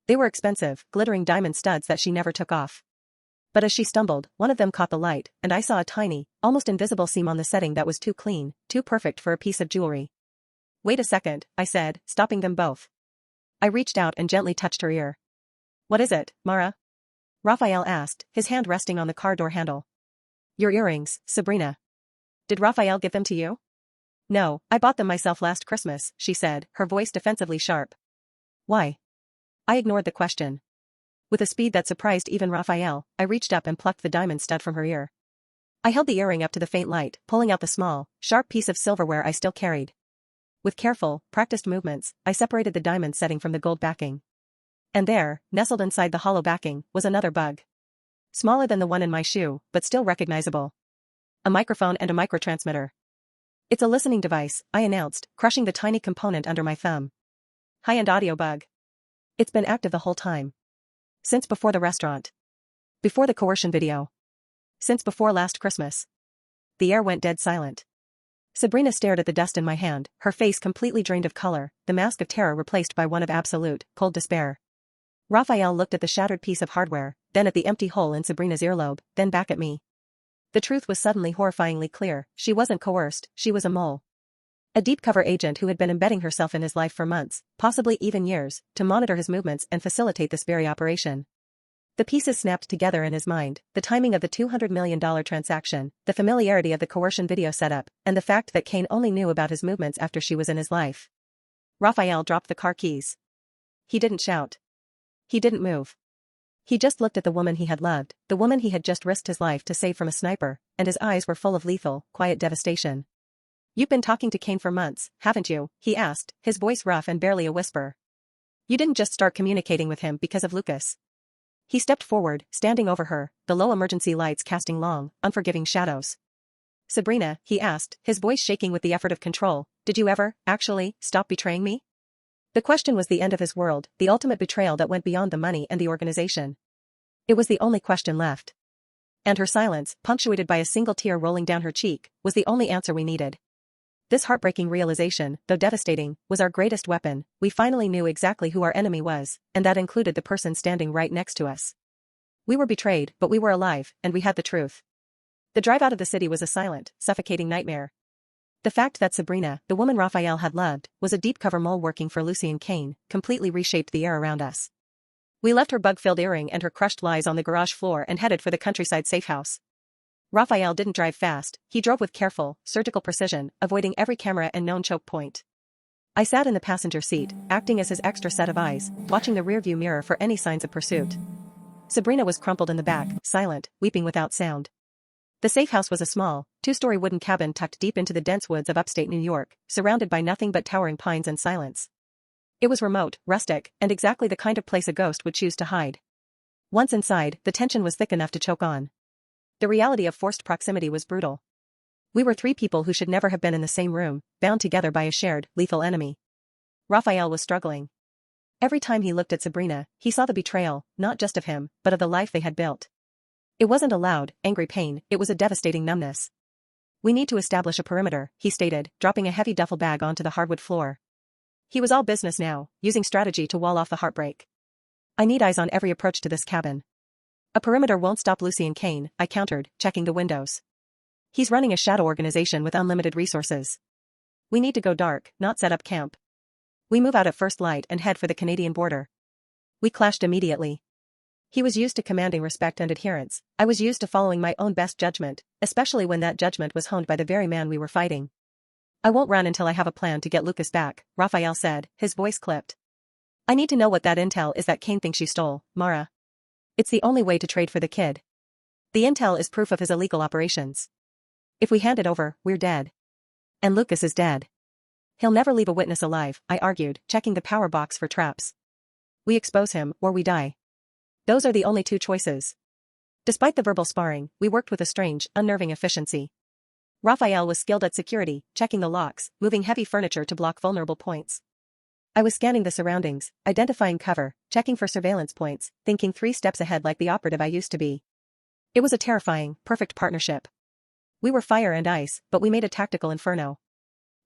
They were expensive, glittering diamond studs that she never took off. But as she stumbled, one of them caught the light, and I saw a tiny, almost invisible seam on the setting that was too clean, too perfect for a piece of jewelry. Wait a second, I said, stopping them both. I reached out and gently touched her ear. What is it, Mara? Raphael asked, his hand resting on the car door handle. Your earrings, Sabrina. Did Raphael give them to you? No, I bought them myself last Christmas, she said, her voice defensively sharp. Why? I ignored the question. With a speed that surprised even Raphael, I reached up and plucked the diamond stud from her ear. I held the earring up to the faint light, pulling out the small, sharp piece of silverware I still carried. With careful, practiced movements, I separated the diamond setting from the gold backing. And there, nestled inside the hollow backing, was another bug. Smaller than the one in my shoe, but still recognizable. A microphone and a microtransmitter. It's a listening device, I announced, crushing the tiny component under my thumb. High-end audio bug. It's been active the whole time. Since before the restaurant. Before the coercion video. Since before last Christmas. The air went dead silent. Sabrina stared at the dust in my hand, her face completely drained of color, the mask of terror replaced by one of absolute, cold despair. Raphael looked at the shattered piece of hardware, then at the empty hole in Sabrina's earlobe, then back at me. The truth was suddenly horrifyingly clear, she wasn't coerced, she was a mole. A deep-cover agent who had been embedding herself in his life for months, possibly even years, to monitor his movements and facilitate this very operation. The pieces snapped together in his mind, the timing of the $200 million transaction, the familiarity of the coercion video setup, and the fact that Kane only knew about his movements after she was in his life. Raphael dropped the car keys. He didn't shout. He didn't move. He just looked at the woman he had loved, the woman he had just risked his life to save from a sniper, and his eyes were full of lethal, quiet devastation. You've been talking to Kane for months, haven't you? He asked, his voice rough and barely a whisper. You didn't just start communicating with him because of Lucas. He stepped forward, standing over her, the low emergency lights casting long, unforgiving shadows. Sabrina, he asked, his voice shaking with the effort of control, did you ever, actually, stop betraying me? The question was the end of his world, the ultimate betrayal that went beyond the money and the organization. It was the only question left. And her silence, punctuated by a single tear rolling down her cheek, was the only answer we needed. This heartbreaking realization, though devastating, was our greatest weapon. We finally knew exactly who our enemy was, and that included the person standing right next to us. We were betrayed, but we were alive, and we had the truth. The drive out of the city was a silent, suffocating nightmare. The fact that Sabrina, the woman Raphael had loved, was a deep cover mole working for Lucy Kane, completely reshaped the air around us. We left her bug-filled earring and her crushed lies on the garage floor and headed for the countryside safe house. Raphael didn't drive fast, he drove with careful, surgical precision, avoiding every camera and known choke point. I sat in the passenger seat, acting as his extra set of eyes, watching the rearview mirror for any signs of pursuit. Sabrina was crumpled in the back, silent, weeping without sound. The safe house was a small, two-story wooden cabin tucked deep into the dense woods of upstate New York, surrounded by nothing but towering pines and silence. It was remote, rustic, and exactly the kind of place a ghost would choose to hide. Once inside, the tension was thick enough to choke on. The reality of forced proximity was brutal. We were three people who should never have been in the same room, bound together by a shared, lethal enemy. Raphael was struggling. Every time he looked at Sabrina, he saw the betrayal, not just of him, but of the life they had built. It wasn't a loud, angry pain, it was a devastating numbness. "We need to establish a perimeter," he stated, dropping a heavy duffel bag onto the hardwood floor. He was all business now, using strategy to wall off the heartbreak. "I need eyes on every approach to this cabin." "A perimeter won't stop Lucy Kane," I countered, checking the windows. "He's running a shadow organization with unlimited resources. We need to go dark, not set up camp. We move out at first light and head for the Canadian border." We clashed immediately. He was used to commanding respect and adherence. I was used to following my own best judgment, especially when that judgment was honed by the very man we were fighting. "I won't run until I have a plan to get Lucas back," Raphael said, his voice clipped. "I need to know what that intel is that Kane thinks you stole, Mara. It's the only way to trade for the kid. The intel is proof of his illegal operations. If we hand it over, we're dead. And Lucas is dead. He'll never leave a witness alive," I argued, checking the power box for traps. "We expose him, or we die. Those are the only two choices." Despite the verbal sparring, we worked with a strange, unnerving efficiency. Raphael was skilled at security, checking the locks, moving heavy furniture to block vulnerable points. I was scanning the surroundings, identifying cover, checking for surveillance points, thinking 3 steps ahead like the operative I used to be. It was a terrifying, perfect partnership. We were fire and ice, but we made a tactical inferno.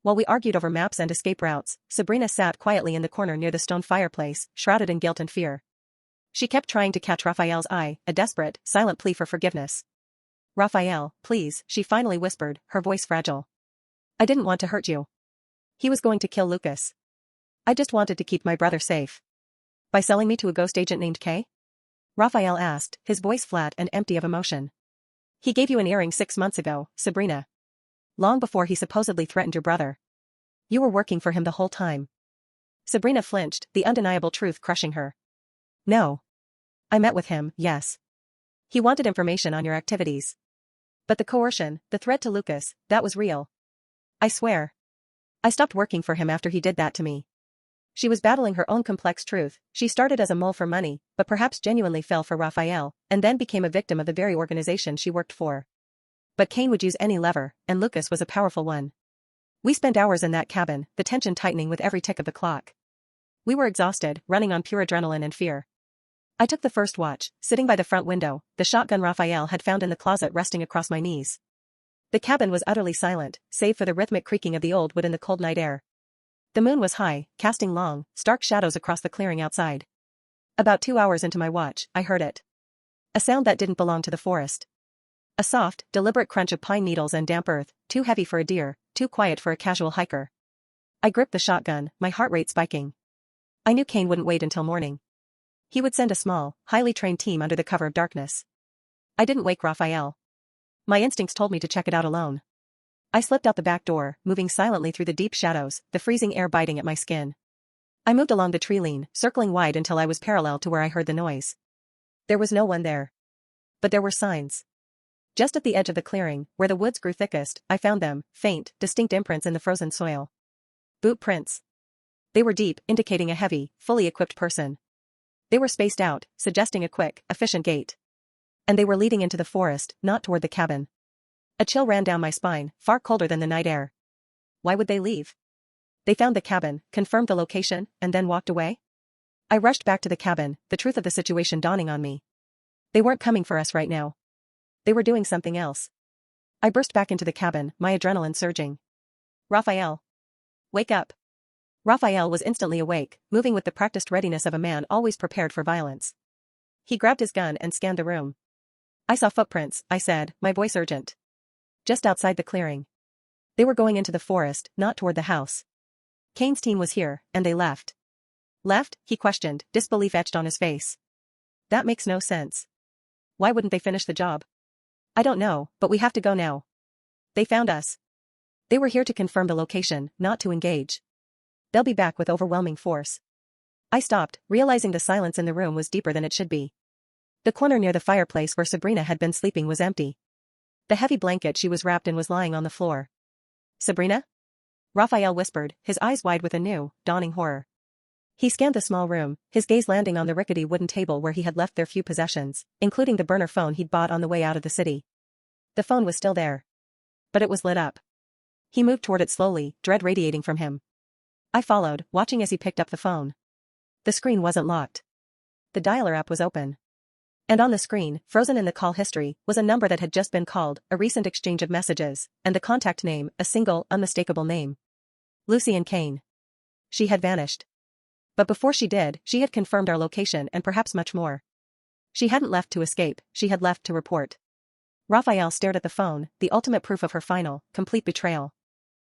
While we argued over maps and escape routes, Sabrina sat quietly in the corner near the stone fireplace, shrouded in guilt and fear. She kept trying to catch Raphael's eye, a desperate, silent plea for forgiveness. "Raphael, please," she finally whispered, her voice fragile. "I didn't want to hurt you. He was going to kill Lucas. I just wanted to keep my brother safe." "By selling me to a ghost agent named Kay?" Raphael asked, his voice flat and empty of emotion. "He gave you an earring 6 months ago, Sabrina. Long before he supposedly threatened your brother. You were working for him the whole time." Sabrina flinched, the undeniable truth crushing her. "No. I met with him, yes. He wanted information on your activities. But the coercion, the threat to Lucas, that was real. I swear. I stopped working for him after he did that to me." She was battling her own complex truth. She started as a mole for money, but perhaps genuinely fell for Raphael, and then became a victim of the very organization she worked for. But Kane would use any lever, and Lucas was a powerful one. We spent hours in that cabin, the tension tightening with every tick of the clock. We were exhausted, running on pure adrenaline and fear. I took the first watch, sitting by the front window, the shotgun Raphael had found in the closet resting across my knees. The cabin was utterly silent, save for the rhythmic creaking of the old wood in the cold night air. The moon was high, casting long, stark shadows across the clearing outside. About 2 hours into my watch, I heard it. A sound that didn't belong to the forest. A soft, deliberate crunch of pine needles and damp earth, too heavy for a deer, too quiet for a casual hiker. I gripped the shotgun, my heart rate spiking. I knew Kane wouldn't wait until morning. He would send a small, highly trained team under the cover of darkness. I didn't wake Raphael. My instincts told me to check it out alone. I slipped out the back door, moving silently through the deep shadows, the freezing air biting at my skin. I moved along the tree line, circling wide until I was parallel to where I heard the noise. There was no one there. But there were signs. Just at the edge of the clearing, where the woods grew thickest, I found them, faint, distinct imprints in the frozen soil. Boot prints. They were deep, indicating a heavy, fully equipped person. They were spaced out, suggesting a quick, efficient gait. And they were leading into the forest, not toward the cabin. A chill ran down my spine, far colder than the night air. Why would they leave? They found the cabin, confirmed the location, and then walked away? I rushed back to the cabin, the truth of the situation dawning on me. They weren't coming for us right now. They were doing something else. I burst back into the cabin, my adrenaline surging. Raphael. Wake up. Raphael was instantly awake, moving with the practiced readiness of a man always prepared for violence. He grabbed his gun and scanned the room. I saw footprints, I said, my voice urgent. Just outside the clearing. They were going into the forest, not toward the house. Kane's team was here, and they left. Left? He questioned, disbelief etched on his face. That makes no sense. Why wouldn't they finish the job? I don't know, but we have to go now. They found us. They were here to confirm the location, not to engage. They'll be back with overwhelming force. I stopped, realizing the silence in the room was deeper than it should be. The corner near the fireplace where Sabrina had been sleeping was empty. The heavy blanket she was wrapped in was lying on the floor. Sabrina? Raphael whispered, his eyes wide with a new, dawning horror. He scanned the small room, his gaze landing on the rickety wooden table where he had left their few possessions, including the burner phone he'd bought on the way out of the city. The phone was still there. But it was lit up. He moved toward it slowly, dread radiating from him. I followed, watching as he picked up the phone. The screen wasn't locked. The dialer app was open. And on the screen, frozen in the call history, was a number that had just been called, a recent exchange of messages, and the contact name, a single, unmistakable name. Lucien Kane. She had vanished. But before she did, she had confirmed our location and perhaps much more. She hadn't left to escape, she had left to report. Raphael stared at the phone, the ultimate proof of her final, complete betrayal.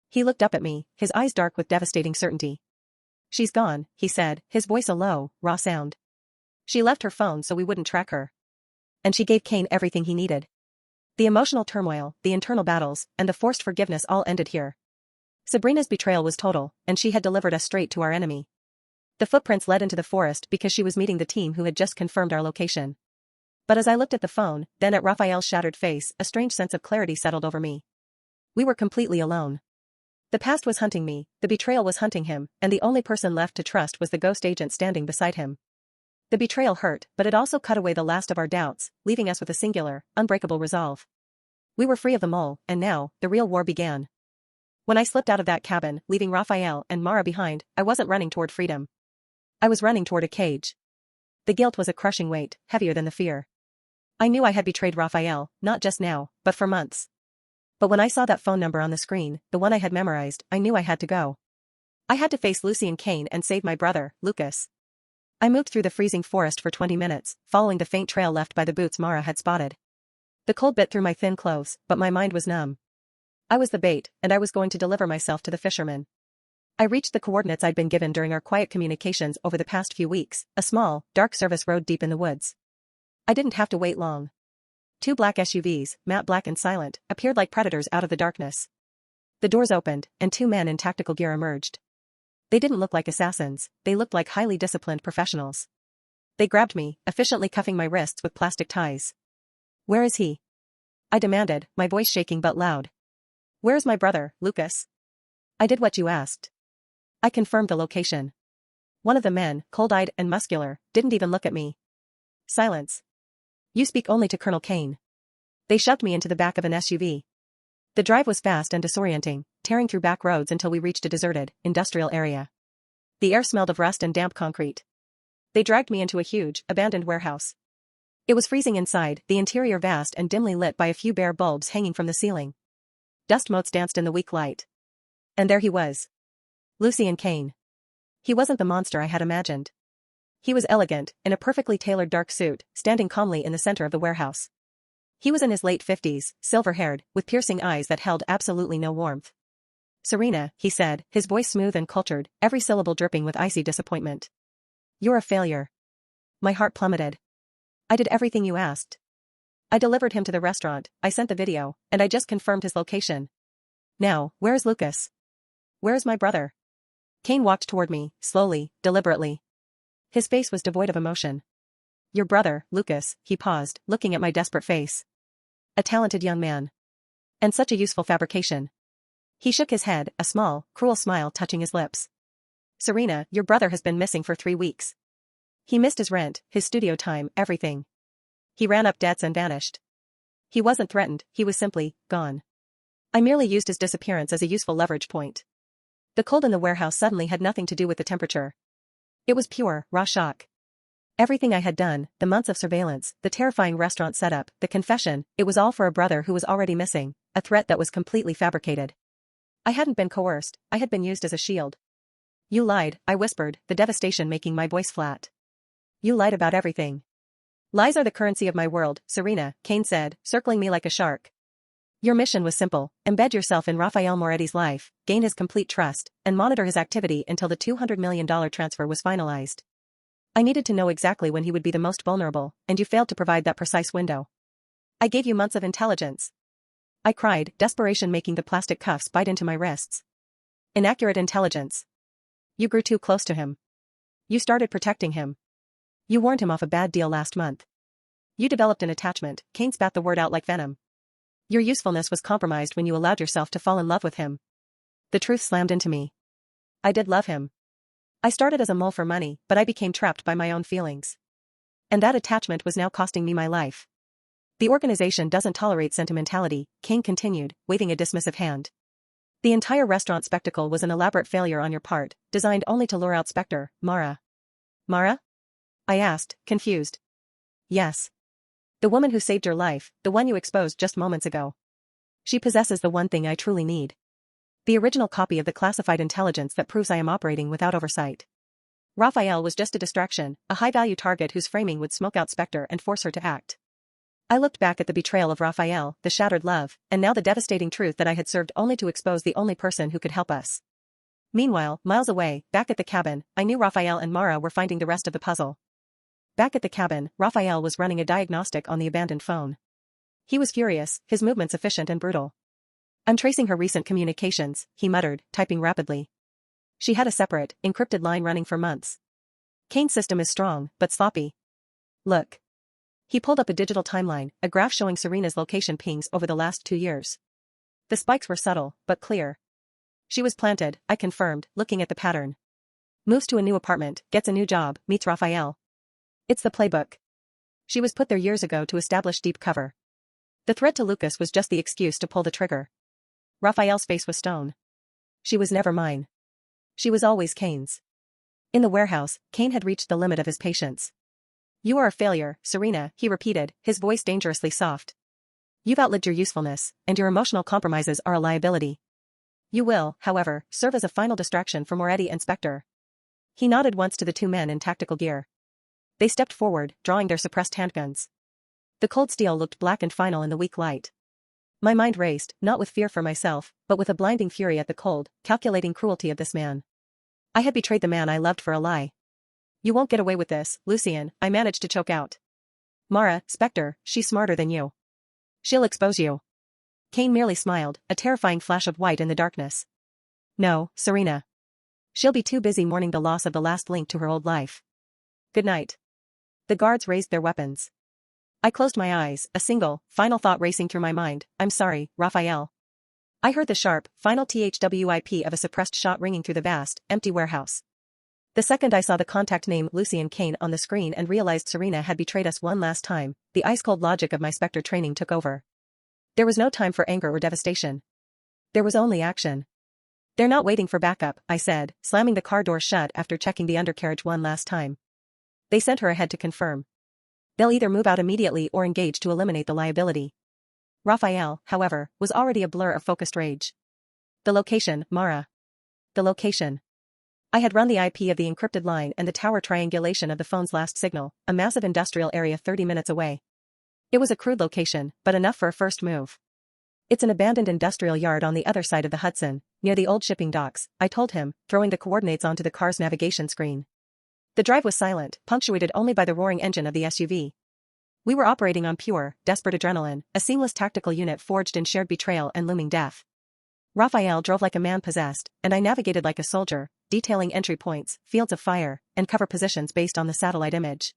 He looked up at me, his eyes dark with devastating certainty. She's gone, he said, his voice a low, raw sound. She left her phone so we wouldn't track her. And she gave Kane everything he needed. The emotional turmoil, the internal battles, and the forced forgiveness all ended here. Sabrina's betrayal was total, and she had delivered us straight to our enemy. The footprints led into the forest because she was meeting the team who had just confirmed our location. But as I looked at the phone, then at Raphael's shattered face, a strange sense of clarity settled over me. We were completely alone. The past was hunting me, the betrayal was hunting him, and the only person left to trust was the ghost agent standing beside him. The betrayal hurt, but it also cut away the last of our doubts, leaving us with a singular, unbreakable resolve. We were free of the mole, and now, the real war began. When I slipped out of that cabin, leaving Raphael and Mara behind, I wasn't running toward freedom. I was running toward a cage. The guilt was a crushing weight, heavier than the fear. I knew I had betrayed Raphael, not just now, but for months. But when I saw that phone number on the screen, the one I had memorized, I knew I had to go. I had to face Lucien Kane and save my brother, Lucas. I moved through the freezing forest for 20 minutes, following the faint trail left by the boots Mara had spotted. The cold bit through my thin clothes, but my mind was numb. I was the bait, and I was going to deliver myself to the fishermen. I reached the coordinates I'd been given during our quiet communications over the past few weeks, a small, dark service road deep in the woods. I didn't have to wait long. 2 black SUVs, matte black and silent, appeared like predators out of the darkness. The doors opened, and 2 men in tactical gear emerged. They didn't look like assassins, they looked like highly disciplined professionals. They grabbed me, efficiently cuffing my wrists with plastic ties. "Where is he?" I demanded, my voice shaking but loud. "Where's my brother, Lucas?" "I did what you asked." I confirmed the location. One of the men, cold-eyed and muscular, didn't even look at me. Silence. "You speak only to Colonel Kane." They shoved me into the back of an SUV. The drive was fast and disorienting, tearing through back roads until we reached a deserted, industrial area. The air smelled of rust and damp concrete. They dragged me into a huge, abandoned warehouse. It was freezing inside, the interior vast and dimly lit by a few bare bulbs hanging from the ceiling. Dust motes danced in the weak light. And there he was. Lucien Kane. He wasn't the monster I had imagined. He was elegant, in a perfectly tailored dark suit, standing calmly in the center of the warehouse. He was in his late 50s, silver-haired, with piercing eyes that held absolutely no warmth. "Serena," he said, his voice smooth and cultured, every syllable dripping with icy disappointment. "You're a failure." My heart plummeted. "I did everything you asked. I delivered him to the restaurant, I sent the video, and I just confirmed his location. Now, where is Lucas? Where is my brother?" Kane walked toward me, slowly, deliberately. His face was devoid of emotion. "Your brother, Lucas," he paused, looking at my desperate face. "A talented young man. And such a useful fabrication." He shook his head, a small, cruel smile touching his lips. "Serena, your brother has been missing for 3 weeks. He missed his rent, his studio time, everything. He ran up debts and vanished. He wasn't threatened, he was simply gone. I merely used his disappearance as a useful leverage point." The cold in the warehouse suddenly had nothing to do with the temperature. It was pure, raw shock. Everything I had done, the months of surveillance, the terrifying restaurant setup, the confession, it was all for a brother who was already missing, a threat that was completely fabricated. I hadn't been coerced, I had been used as a shield. You lied, I whispered, the devastation making my voice flat. You lied about everything. Lies are the currency of my world, Serena, Kane said, circling me like a shark. Your mission was simple: embed yourself in Rafael Moretti's life, gain his complete trust, and monitor his activity until the $200 million transfer was finalized. I needed to know exactly when he would be the most vulnerable, and you failed to provide that precise window. I gave you months of intelligence. I cried, desperation making the plastic cuffs bite into my wrists. Inaccurate intelligence. You grew too close to him. You started protecting him. You warned him off a bad deal last month. You developed an attachment, Kane spat the word out like venom. Your usefulness was compromised when you allowed yourself to fall in love with him. The truth slammed into me. I did love him. I started as a mole for money, but I became trapped by my own feelings. And that attachment was now costing me my life. The organization doesn't tolerate sentimentality, Kane continued, waving a dismissive hand. The entire restaurant spectacle was an elaborate failure on your part, designed only to lure out Spectre, Mara. Mara? I asked, confused. Yes. The woman who saved your life, the one you exposed just moments ago. She possesses the one thing I truly need. The original copy of the classified intelligence that proves I am operating without oversight. Raphael was just a distraction, a high-value target whose framing would smoke out Spectre and force her to act. I looked back at the betrayal of Raphael, the shattered love, and now the devastating truth that I had served only to expose the only person who could help us. Meanwhile, miles away, back at the cabin, I knew Raphael and Mara were finding the rest of the puzzle. Back at the cabin, Raphael was running a diagnostic on the abandoned phone. He was furious, his movements efficient and brutal. I'm tracing her recent communications, he muttered, typing rapidly. She had a separate, encrypted line running for months. Kane's system is strong, but sloppy. Look. He pulled up a digital timeline, a graph showing Serena's location pings over the last 2 years. The spikes were subtle, but clear. She was planted, I confirmed, looking at the pattern. Moves to a new apartment, gets a new job, meets Raphael. It's the playbook. She was put there years ago to establish deep cover. The threat to Lucas was just the excuse to pull the trigger. Raphael's face was stone. She was never mine. She was always Kane's. In the warehouse, Kane had reached the limit of his patience. You are a failure, Serena, he repeated, his voice dangerously soft. You've outlived your usefulness, and your emotional compromises are a liability. You will, however, serve as a final distraction for Moretti and Spectre. He nodded once to the two men in tactical gear. They stepped forward, drawing their suppressed handguns. The cold steel looked black and final in the weak light. My mind raced, not with fear for myself, but with a blinding fury at the cold, calculating cruelty of this man. I had betrayed the man I loved for a lie. You won't get away with this, Lucien, I managed to choke out. Mara, Spectre, she's smarter than you. She'll expose you. Kane merely smiled, a terrifying flash of white in the darkness. No, Serena. She'll be too busy mourning the loss of the last link to her old life. Good night. The guards raised their weapons. I closed my eyes, a single, final thought racing through my mind. I'm sorry, Raphael. I heard the sharp, final THWIP of a suppressed shot ringing through the vast, empty warehouse. The second I saw the contact name Lucien Kane on the screen and realized Serena had betrayed us one last time, the ice-cold logic of my Spectre training took over. There was no time for anger or devastation. There was only action. They're not waiting for backup, I said, slamming the car door shut after checking the undercarriage one last time. They sent her ahead to confirm. They'll either move out immediately or engage to eliminate the liability. Raphael, however, was already a blur of focused rage. The location, Mara. The location. I had run the IP of the encrypted line and the tower triangulation of the phone's last signal, a massive industrial area 30 minutes away. It was a crude location, but enough for a first move. It's an abandoned industrial yard on the other side of the Hudson, near the old shipping docks, I told him, throwing the coordinates onto the car's navigation screen. The drive was silent, punctuated only by the roaring engine of the SUV. We were operating on pure, desperate adrenaline, a seamless tactical unit forged in shared betrayal and looming death. Raphael drove like a man possessed, and I navigated like a soldier, detailing entry points, fields of fire, and cover positions based on the satellite image.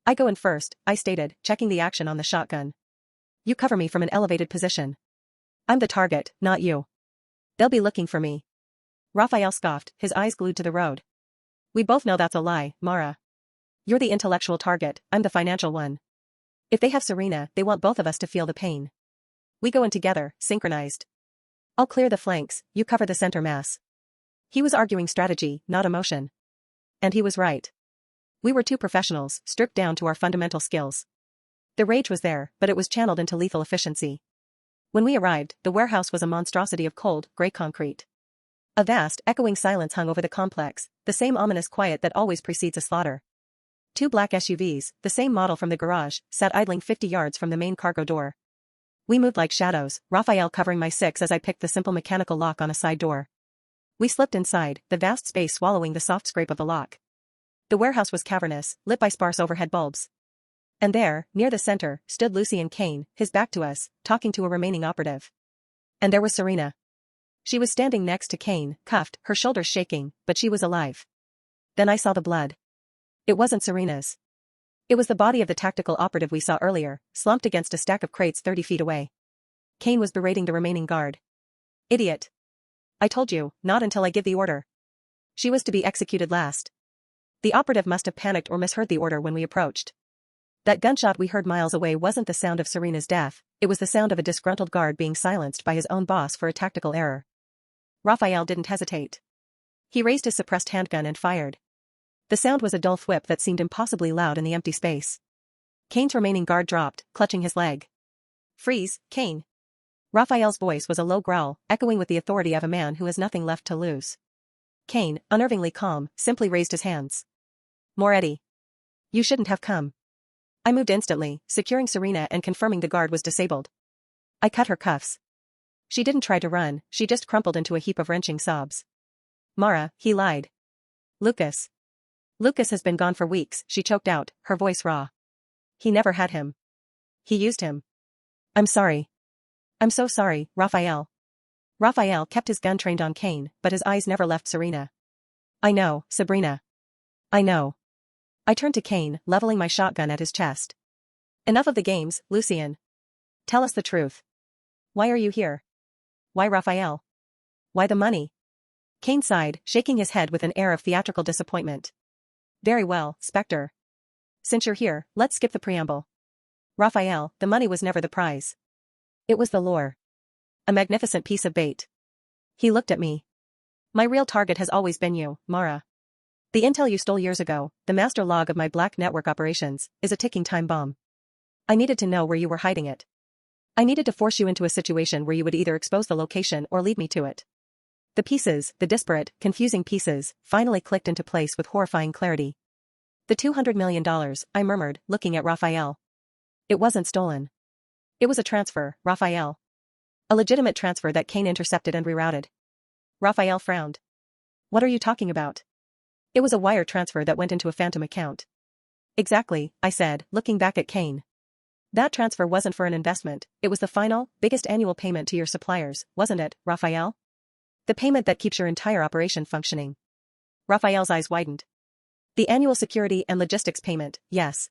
I go in first, I stated, checking the action on the shotgun. You cover me from an elevated position. I'm the target, not you. They'll be looking for me. Raphael scoffed, his eyes glued to the road. We both know that's a lie, Mara. You're the intellectual target, I'm the financial one. If they have Serena, they want both of us to feel the pain. We go in together, synchronized. I'll clear the flanks, you cover the center mass. He was arguing strategy, not emotion. And he was right. We were two professionals, stripped down to our fundamental skills. The rage was there, but it was channeled into lethal efficiency. When we arrived, the warehouse was a monstrosity of cold, gray concrete. A vast, echoing silence hung over the complex, the same ominous quiet that always precedes a slaughter. Two black SUVs, the same model from the garage, sat idling 50 yards from the main cargo door. We moved like shadows, Raphael covering my six as I picked the simple mechanical lock on a side door. We slipped inside, the vast space swallowing the soft scrape of the lock. The warehouse was cavernous, lit by sparse overhead bulbs. And there, near the center, stood Lucien Kane, his back to us, talking to a remaining operative. And there was Serena. She was standing next to Kane, cuffed, her shoulders shaking, but she was alive. Then I saw the blood. It wasn't Serena's. It was the body of the tactical operative we saw earlier, slumped against a stack of crates 30 feet away. Kane was berating the remaining guard. Idiot. I told you, not until I give the order. She was to be executed last. The operative must have panicked or misheard the order when we approached. That gunshot we heard miles away wasn't the sound of Serena's death, it was the sound of a disgruntled guard being silenced by his own boss for a tactical error. Raphael didn't hesitate. He raised his suppressed handgun and fired. The sound was a dull thwip that seemed impossibly loud in the empty space. Kane's remaining guard dropped, clutching his leg. Freeze, Kane. Raphael's voice was a low growl, echoing with the authority of a man who has nothing left to lose. Kane, unnervingly calm, simply raised his hands. Moretti. You shouldn't have come. I moved instantly, securing Serena and confirming the guard was disabled. I cut her cuffs. She didn't try to run, she just crumpled into a heap of wrenching sobs. Mara, he lied. Lucas. Lucas has been gone for weeks, she choked out, her voice raw. He never had him. He used him. I'm sorry. I'm so sorry, Raphael. Raphael kept his gun trained on Kane, but his eyes never left Serena. I know, Sabrina. I know. I turned to Kane, leveling my shotgun at his chest. Enough of the games, Lucien. Tell us the truth. Why are you here? Why Raphael? Why the money? Kane sighed, shaking his head with an air of theatrical disappointment. Very well, Spectre. Since you're here, let's skip the preamble. Raphael, the money was never the prize. It was the lure. A magnificent piece of bait. He looked at me. My real target has always been you, Mara. The intel you stole years ago, the master log of my black network operations, is a ticking time bomb. I needed to know where you were hiding it. I needed to force you into a situation where you would either expose the location or lead me to it. The pieces, the disparate, confusing pieces, finally clicked into place with horrifying clarity. The $200 million, I murmured, looking at Raphael. It wasn't stolen. It was a transfer, Raphael. A legitimate transfer that Kane intercepted and rerouted. Raphael frowned. What are you talking about? It was a wire transfer that went into a phantom account. Exactly, I said, looking back at Kane. That transfer wasn't for an investment, it was the final, biggest annual payment to your suppliers, wasn't it, Raphael? The payment that keeps your entire operation functioning. Raphael's eyes widened. The annual security and logistics payment, yes.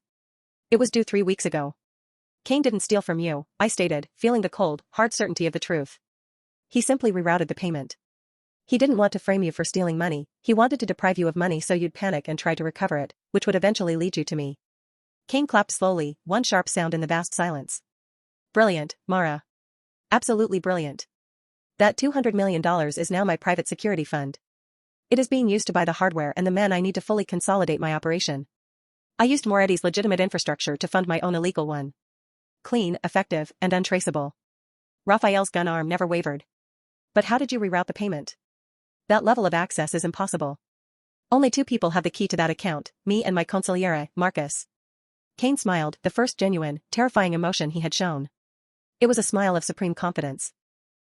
It was due 3 weeks ago. Kane didn't steal from you, I stated, feeling the cold, hard certainty of the truth. He simply rerouted the payment. He didn't want to frame you for stealing money, he wanted to deprive you of money so you'd panic and try to recover it, which would eventually lead you to me. Kane clapped slowly, one sharp sound in the vast silence. Brilliant, Mara. Absolutely brilliant. That $200 million is now my private security fund. It is being used to buy the hardware and the men I need to fully consolidate my operation. I used Moretti's legitimate infrastructure to fund my own illegal one. Clean, effective, and untraceable. Raphael's gun arm never wavered. But how did you reroute the payment? That level of access is impossible. Only 2 people have the key to that account, me and my consigliere, Marcus. Kane smiled, the first genuine, terrifying emotion he had shown. It was a smile of supreme confidence.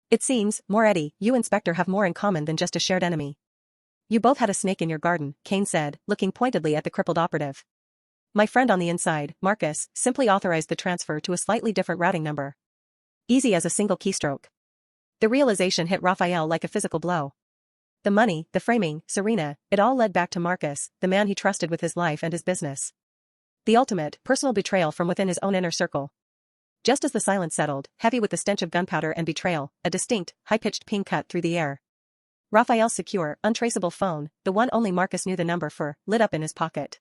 It seems, Moretti, you and Spectre have more in common than just a shared enemy. You both had a snake in your garden, Kane said, looking pointedly at the crippled operative. My friend on the inside, Marcus, simply authorized the transfer to a slightly different routing number. Easy as a single keystroke. The realization hit Raphael like a physical blow. The money, the framing, Serena, it all led back to Marcus, the man he trusted with his life and his business. The ultimate, personal betrayal from within his own inner circle. Just as the silence settled, heavy with the stench of gunpowder and betrayal, a distinct, high-pitched ping cut through the air. Raphael's secure, untraceable phone, the one only Marcus knew the number for, lit up in his pocket.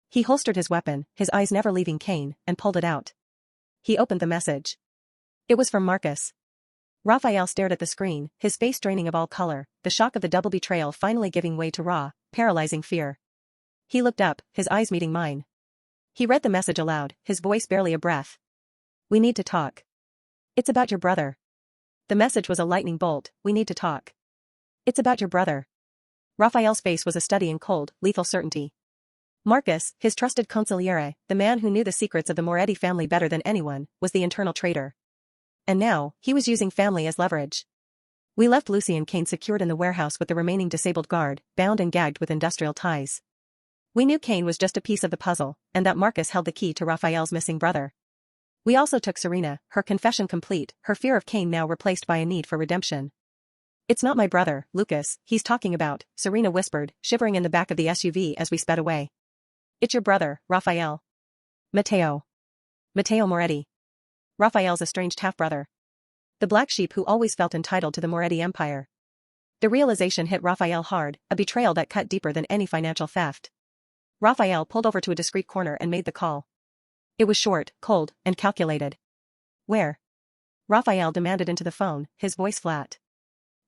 He holstered his weapon, his eyes never leaving Kane, and pulled it out. He opened the message. It was from Marcus. Raphael stared at the screen, his face draining of all color, the shock of the double betrayal finally giving way to raw, paralyzing fear. He looked up, his eyes meeting mine. He read the message aloud, his voice barely a breath. We need to talk. It's about your brother. The message was a lightning bolt. We need to talk. It's about your brother. Raphael's face was a study in cold, lethal certainty. Marcus, his trusted consigliere, the man who knew the secrets of the Moretti family better than anyone, was the internal traitor. And now, he was using family as leverage. We left Lucy and Kane secured in the warehouse with the remaining disabled guard, bound and gagged with industrial ties. We knew Kane was just a piece of the puzzle, and that Marcus held the key to Raphael's missing brother. We also took Serena, her confession complete, her fear of Kane now replaced by a need for redemption. It's not my brother, Lucas, he's talking about, Serena whispered, shivering in the back of the SUV as we sped away. It's your brother, Raphael. Matteo. Matteo Moretti. Raphael's estranged half-brother. The black sheep who always felt entitled to the Moretti empire. The realization hit Raphael hard, a betrayal that cut deeper than any financial theft. Raphael pulled over to a discreet corner and made the call. It was short, cold, and calculated. Where? Raphael demanded into the phone, his voice flat.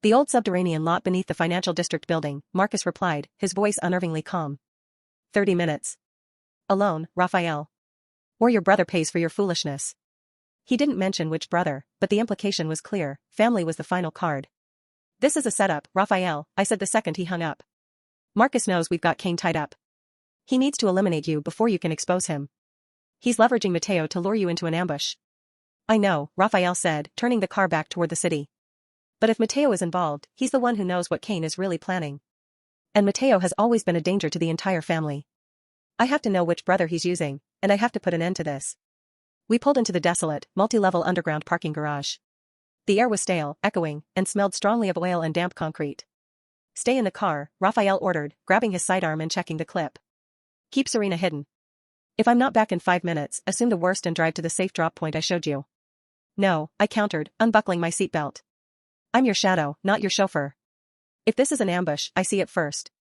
The old subterranean lot beneath the financial district building, Marcus replied, his voice unnervingly calm. 30 minutes. Alone, Raphael. Or your brother pays for your foolishness. He didn't mention which brother, but the implication was clear, family was the final card. This is a setup, Raphael, I said the second he hung up. Marcus knows we've got Kane tied up. He needs to eliminate you before you can expose him. He's leveraging Matteo to lure you into an ambush. I know, Raphael said, turning the car back toward the city. But if Matteo is involved, he's the one who knows what Kane is really planning. And Matteo has always been a danger to the entire family. I have to know which brother he's using, and I have to put an end to this. We pulled into the desolate, multi-level underground parking garage. The air was stale, echoing, and smelled strongly of oil and damp concrete. Stay in the car, Raphael ordered, grabbing his sidearm and checking the clip. Keep Serena hidden. If I'm not back in 5 minutes, assume the worst and drive to the safe drop point I showed you. No, I countered, unbuckling my seatbelt. I'm your shadow, not your chauffeur. If this is an ambush, I see it first.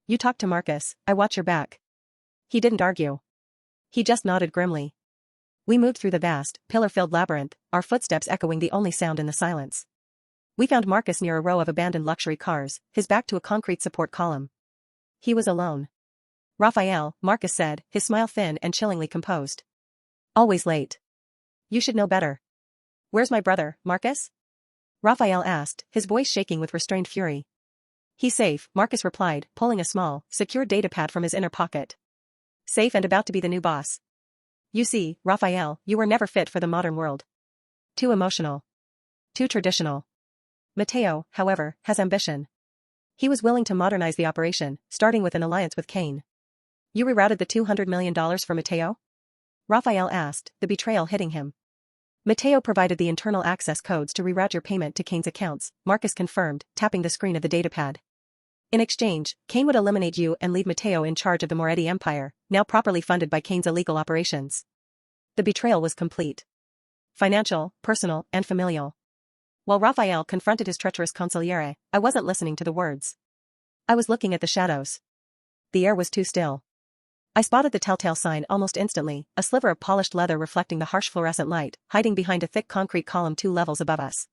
You talk to Marcus, I watch your back. He didn't argue. He just nodded grimly. We moved through the vast, pillar-filled labyrinth, our footsteps echoing the only sound in the silence. We found Marcus near a row of abandoned luxury cars, his back to a concrete support column. He was alone. Raphael, Marcus said, his smile thin and chillingly composed. Always late. You should know better. Where's my brother, Marcus? Raphael asked, his voice shaking with restrained fury. He's safe, Marcus replied, pulling a small, secure datapad from his inner pocket. Safe and about to be the new boss. You see, Raphael, you were never fit for the modern world. Too emotional. Too traditional. Matteo, however, has ambition. He was willing to modernize the operation, starting with an alliance with Kane. You rerouted the $200 million for Matteo? Raphael asked, the betrayal hitting him. Matteo provided the internal access codes to reroute your payment to Kane's accounts, Marcus confirmed, tapping the screen of the datapad. In exchange, Kane would eliminate you and leave Matteo in charge of the Moretti empire, now properly funded by Kane's illegal operations. The betrayal was complete. Financial, personal, and familial. While Raphael confronted his treacherous consigliere, I wasn't listening to the words. I was looking at the shadows. The air was too still. I spotted the telltale sign almost instantly, a sliver of polished leather reflecting the harsh fluorescent light, hiding behind a thick concrete column 2 levels above us.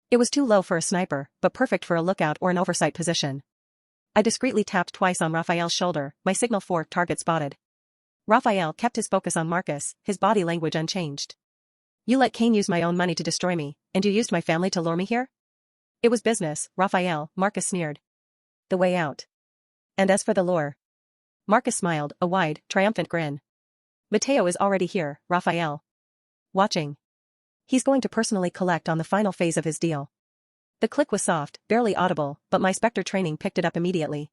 It was too low for a sniper, but perfect for a lookout or an oversight position. I discreetly tapped twice on Raphael's shoulder, my signal for target spotted. Raphael kept his focus on Marcus, his body language unchanged. You let Kane use my own money to destroy me, and you used my family to lure me here? It was business, Raphael, Marcus sneered. The way out. And as for the lure. Marcus smiled, a wide, triumphant grin. Matteo is already here, Raphael. Watching. He's going to personally collect on the final phase of his deal. The click was soft, barely audible, but my Spectre training picked it up immediately.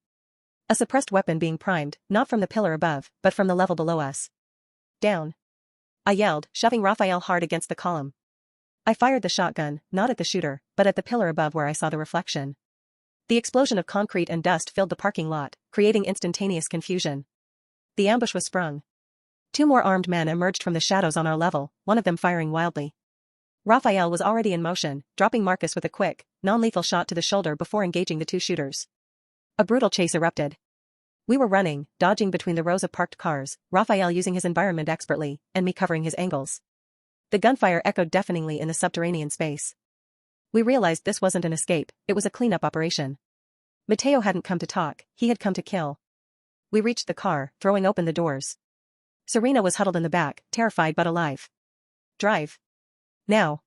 A suppressed weapon being primed, not from the pillar above, but from the level below us. Down. I yelled, shoving Raphael hard against the column. I fired the shotgun, not at the shooter, but at the pillar above where I saw the reflection. The explosion of concrete and dust filled the parking lot, creating instantaneous confusion. The ambush was sprung. 2 more armed men emerged from the shadows on our level, one of them firing wildly. Raphael was already in motion, dropping Marcus with a quick, non-lethal shot to the shoulder before engaging the 2 shooters. A brutal chase erupted. We were running, dodging between the rows of parked cars, Raphael using his environment expertly, and me covering his angles. The gunfire echoed deafeningly in the subterranean space. We realized this wasn't an escape, it was a cleanup operation. Matteo hadn't come to talk, he had come to kill. We reached the car, throwing open the doors. Serena was huddled in the back, terrified but alive. Drive. Now.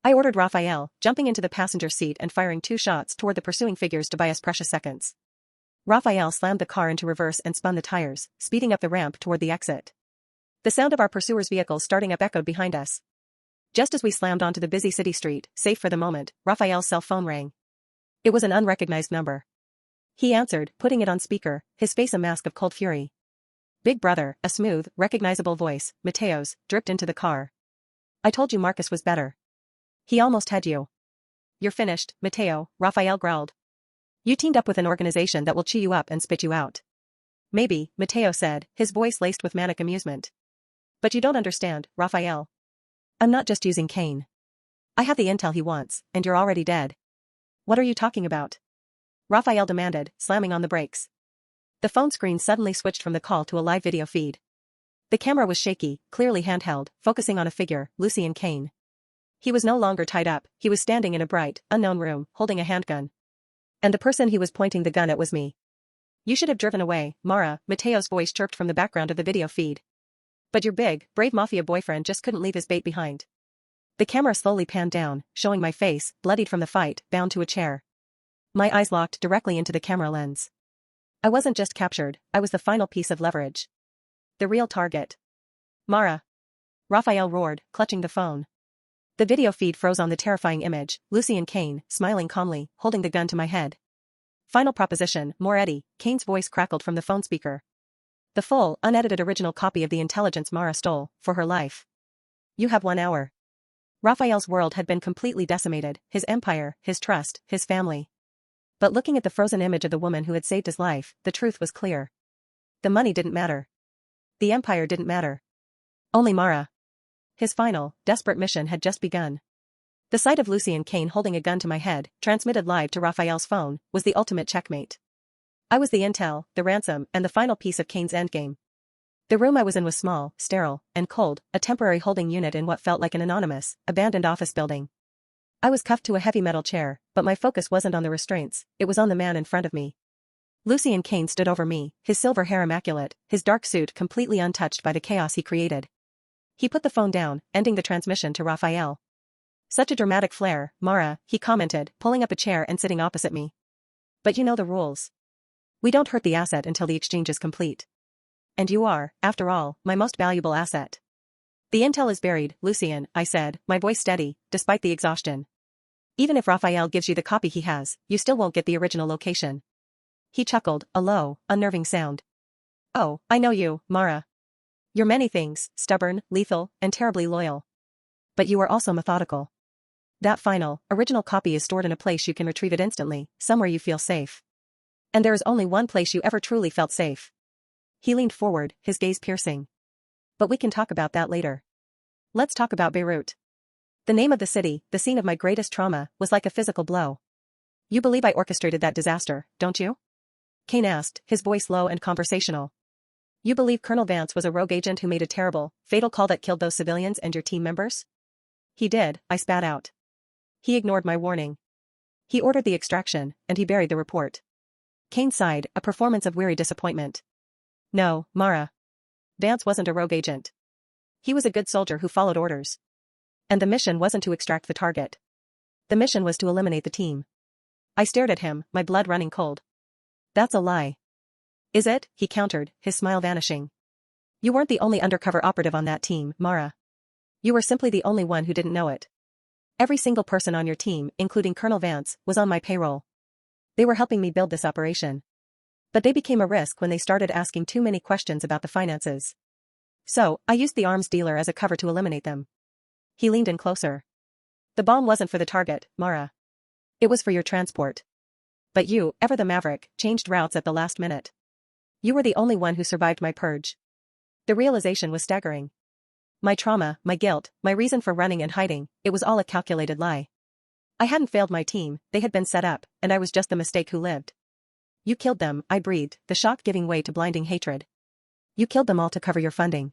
I ordered Raphael, jumping into the passenger seat and firing 2 shots toward the pursuing figures to buy us precious seconds. Raphael slammed the car into reverse and spun the tires, speeding up the ramp toward the exit. The sound of our pursuer's vehicle starting up echoed behind us. Just as we slammed onto the busy city street, safe for the moment, Raphael's cell phone rang. It was an unrecognized number. He answered, putting it on speaker, his face a mask of cold fury. Big brother, a smooth, recognizable voice, Mateo's, dripped into the car. I told you Marcus was better. He almost had you. You're finished, Mateo, Raphael growled. You teamed up with an organization that will chew you up and spit you out. Maybe, Mateo said, his voice laced with manic amusement. But you don't understand, Raphael. I'm not just using Kane. I have the intel he wants, and you're already dead. What are you talking about? Raphael demanded, slamming on the brakes. The phone screen suddenly switched from the call to a live video feed. The camera was shaky, clearly handheld, focusing on a figure, Lucian Kane. He was no longer tied up, he was standing in a bright, unknown room, holding a handgun. And the person he was pointing the gun at was me. You should have driven away, Mara, Mateo's voice chirped from the background of the video feed. But your big, brave Mafia boyfriend just couldn't leave his bait behind. The camera slowly panned down, showing my face, bloodied from the fight, bound to a chair. My eyes locked directly into the camera lens. I wasn't just captured, I was the final piece of leverage. The real target. Mara. Raphael roared, clutching the phone. The video feed froze on the terrifying image, Lucian Kane, smiling calmly, holding the gun to my head. Final proposition, Moretti, Kane's voice crackled from the phone speaker. The full, unedited original copy of the intelligence Mara stole, for her life. You have 1 hour. Raphael's world had been completely decimated, his empire, his trust, his family. But looking at the frozen image of the woman who had saved his life, the truth was clear. The money didn't matter. The empire didn't matter. Only Mara. His final, desperate mission had just begun. The sight of Lucian Kane holding a gun to my head, transmitted live to Raphael's phone, was the ultimate checkmate. I was the intel, the ransom, and the final piece of Kane's endgame. The room I was in was small, sterile, and cold, a temporary holding unit in what felt like an anonymous, abandoned office building. I was cuffed to a heavy metal chair, but my focus wasn't on the restraints, it was on the man in front of me. Lucian Kane stood over me, his silver hair immaculate, his dark suit completely untouched by the chaos he created. He put the phone down, ending the transmission to Raphael. Such a dramatic flair, Mara, he commented, pulling up a chair and sitting opposite me. But you know the rules. We don't hurt the asset until the exchange is complete. And you are, after all, my most valuable asset. The intel is buried, Lucian, I said, my voice steady, despite the exhaustion. Even if Raphael gives you the copy he has, you still won't get the original location. He chuckled, a low, unnerving sound. Oh, I know you, Mara. You're many things, stubborn, lethal, and terribly loyal. But you are also methodical. That final, original copy is stored in a place you can retrieve it instantly, somewhere you feel safe. And there is only one place you ever truly felt safe. He leaned forward, his gaze piercing. But we can talk about that later. Let's talk about Beirut. The name of the city, the scene of my greatest trauma, was like a physical blow. You believe I orchestrated that disaster, don't you? Kane asked, his voice low and conversational. You believe Colonel Vance was a rogue agent who made a terrible, fatal call that killed those civilians and your team members? He did, I spat out. He ignored my warning. He ordered the extraction, and he buried the report. Kane sighed, a performance of weary disappointment. No, Mara. Vance wasn't a rogue agent. He was a good soldier who followed orders. And the mission wasn't to extract the target. The mission was to eliminate the team. I stared at him, my blood running cold. That's a lie. Is it? He countered, his smile vanishing. You weren't the only undercover operative on that team, Mara. You were simply the only one who didn't know it. Every single person on your team, including Colonel Vance, was on my payroll. They were helping me build this operation. But they became a risk when they started asking too many questions about the finances. So, I used the arms dealer as a cover to eliminate them. He leaned in closer. The bomb wasn't for the target, Mara. It was for your transport. But you, ever the maverick, changed routes at the last minute. You were the only one who survived my purge. The realization was staggering. My trauma, my guilt, my reason for running and hiding, it was all a calculated lie. I hadn't failed my team, they had been set up, and I was just the mistake who lived. You killed them, I breathed, the shock giving way to blinding hatred. You killed them all to cover your funding.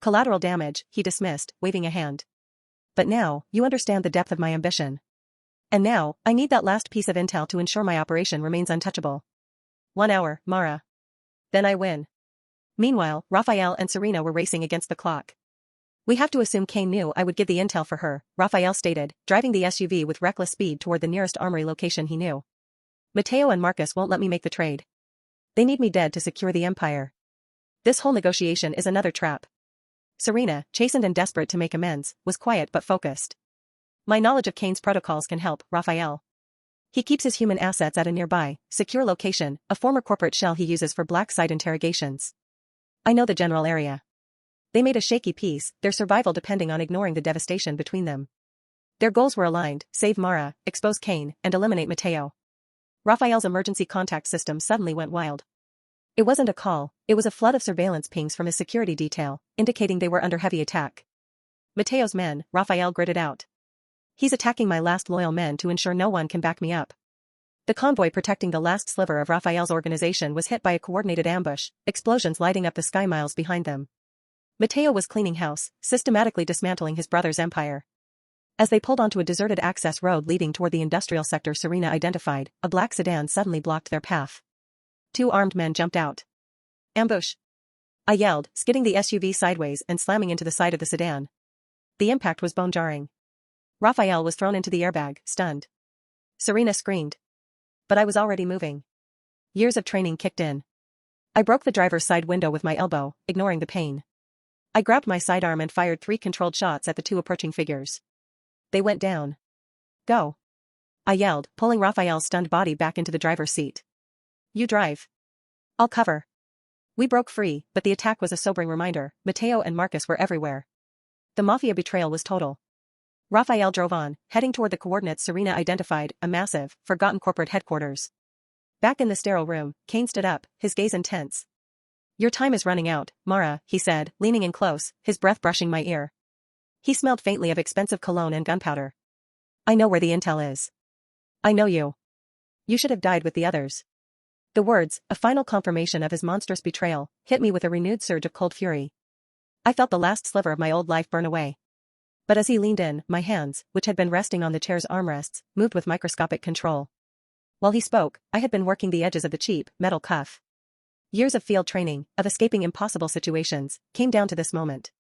Collateral damage, he dismissed, waving a hand. But now, you understand the depth of my ambition. And now, I need that last piece of intel to ensure my operation remains untouchable. 1 hour, Mara. Then I win. Meanwhile, Raphael and Serena were racing against the clock. We have to assume Kane knew I would give the intel for her, Raphael stated, driving the SUV with reckless speed toward the nearest armory location he knew. Matteo and Marcus won't let me make the trade. They need me dead to secure the empire. This whole negotiation is another trap. Serena, chastened and desperate to make amends, was quiet but focused. My knowledge of Kane's protocols can help, Raphael. He keeps his human assets at a nearby, secure location, a former corporate shell he uses for black site interrogations. I know the general area. They made a shaky peace, their survival depending on ignoring the devastation between them. Their goals were aligned: save Mara, expose Kane, and eliminate Matteo. Raphael's emergency contact system suddenly went wild. It wasn't a call, it was a flood of surveillance pings from his security detail, indicating they were under heavy attack. Matteo's men, Raphael gritted out. He's attacking my last loyal men to ensure no one can back me up. The convoy protecting the last sliver of Raphael's organization was hit by a coordinated ambush, explosions lighting up the sky miles behind them. Matteo was cleaning house, systematically dismantling his brother's empire. As they pulled onto a deserted access road leading toward the industrial sector Serena identified, a black sedan suddenly blocked their path. 2 armed men jumped out. Ambush! I yelled, skidding the SUV sideways and slamming into the side of the sedan. The impact was bone-jarring. Raphael was thrown into the airbag, stunned. Serena screamed. But I was already moving. Years of training kicked in. I broke the driver's side window with my elbow, ignoring the pain. I grabbed my sidearm and fired 3 controlled shots at the 2 approaching figures. They went down. Go! I yelled, pulling Raphael's stunned body back into the driver's seat. You drive. I'll cover. We broke free, but the attack was a sobering reminder: Matteo and Marcus were everywhere. The Mafia betrayal was total. Raphael drove on, heading toward the coordinates Serena identified, a massive, forgotten corporate headquarters. Back in the sterile room, Kane stood up, his gaze intense. Your time is running out, Mara, he said, leaning in close, his breath brushing my ear. He smelled faintly of expensive cologne and gunpowder. I know where the intel is. I know you. You should have died with the others. The words, a final confirmation of his monstrous betrayal, hit me with a renewed surge of cold fury. I felt the last sliver of my old life burn away. But as he leaned in, my hands, which had been resting on the chair's armrests, moved with microscopic control. While he spoke, I had been working the edges of the cheap, metal cuff. Years of field training, of escaping impossible situations, came down to this moment.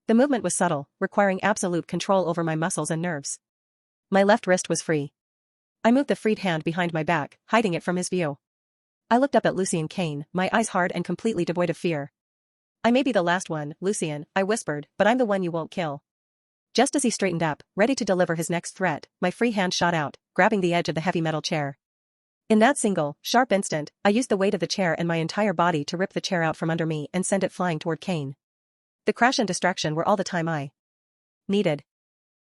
The movement was subtle, requiring absolute control over my muscles and nerves. My left wrist was free. I moved the freed hand behind my back, hiding it from his view. I looked up at Lucien Kane, my eyes hard and completely devoid of fear. I may be the last one, Lucien, I whispered, but I'm the one you won't kill. Just as he straightened up, ready to deliver his next threat, my free hand shot out, grabbing the edge of the heavy metal chair. In that single, sharp instant, I used the weight of the chair and my entire body to rip the chair out from under me and send it flying toward Kane. The crash and distraction were all the time I needed.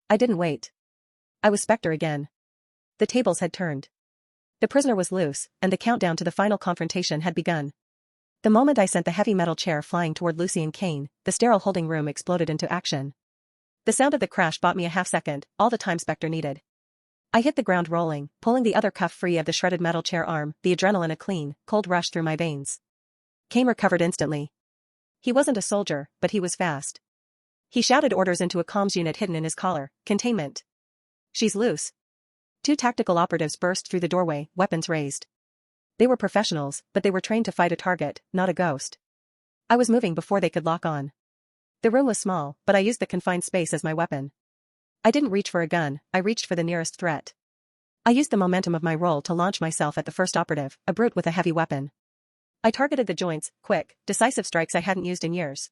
I didn't wait. I was Spectre again. The tables had turned. The prisoner was loose, and the countdown to the final confrontation had begun. The moment I sent the heavy metal chair flying toward Lucien Kane, the sterile holding room exploded into action. The sound of the crash bought me a half second, all the time Spectre needed. I hit the ground rolling, pulling the other cuff free of the shredded metal chair arm, the adrenaline a clean, cold rush through my veins. Kane recovered instantly. He wasn't a soldier, but he was fast. He shouted orders into a comms unit hidden in his collar: containment. She's loose. 2 tactical operatives burst through the doorway, weapons raised. They were professionals, but they were trained to fight a target, not a ghost. I was moving before they could lock on. The room was small, but I used the confined space as my weapon. I didn't reach for a gun, I reached for the nearest threat. I used the momentum of my role to launch myself at the first operative, a brute with a heavy weapon. I targeted the joints, quick, decisive strikes I hadn't used in years.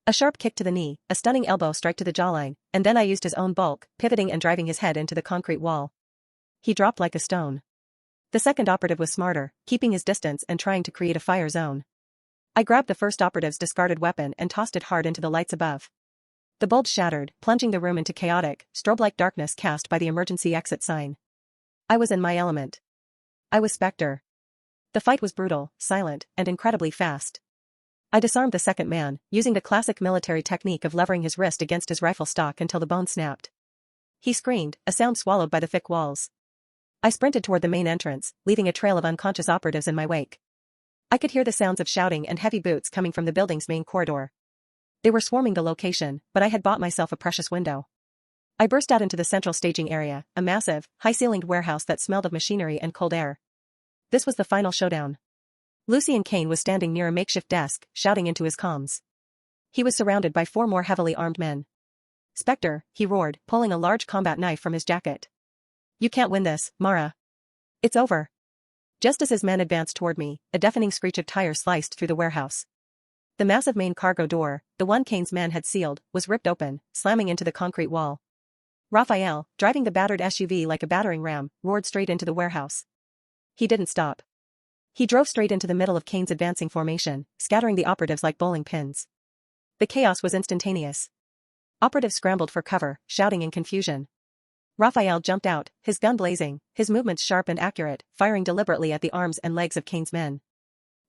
A sharp kick to the knee, a stunning elbow strike to the jawline, and then I used his own bulk, pivoting and driving his head into the concrete wall. He dropped like a stone. The second operative was smarter, keeping his distance and trying to create a fire zone. I grabbed the first operative's discarded weapon and tossed it hard into the lights above. The bulge shattered, plunging the room into chaotic, strobe-like darkness cast by the emergency exit sign. I was in my element. I was Spectre. The fight was brutal, silent, and incredibly fast. I disarmed the second man, using the classic military technique of levering his wrist against his rifle stock until the bone snapped. He screamed, a sound swallowed by the thick walls. I sprinted toward the main entrance, leaving a trail of unconscious operatives in my wake. I could hear the sounds of shouting and heavy boots coming from the building's main corridor. They were swarming the location, but I had bought myself a precious window. I burst out into the central staging area, a massive, high-ceilinged warehouse that smelled of machinery and cold air. This was the final showdown. Lucien Kane was standing near a makeshift desk, shouting into his comms. He was surrounded by 4 more heavily armed men. "Spectre," he roared, pulling a large combat knife from his jacket. "You can't win this, Mara. It's over." Just as his men advanced toward me, a deafening screech of tires sliced through the warehouse. The massive main cargo door, the one Kane's man had sealed, was ripped open, slamming into the concrete wall. Raphael, driving the battered SUV like a battering ram, roared straight into the warehouse. He didn't stop. He drove straight into the middle of Kane's advancing formation, scattering the operatives like bowling pins. The chaos was instantaneous. Operatives scrambled for cover, shouting in confusion. Raphael jumped out, his gun blazing, his movements sharp and accurate, firing deliberately at the arms and legs of Kane's men.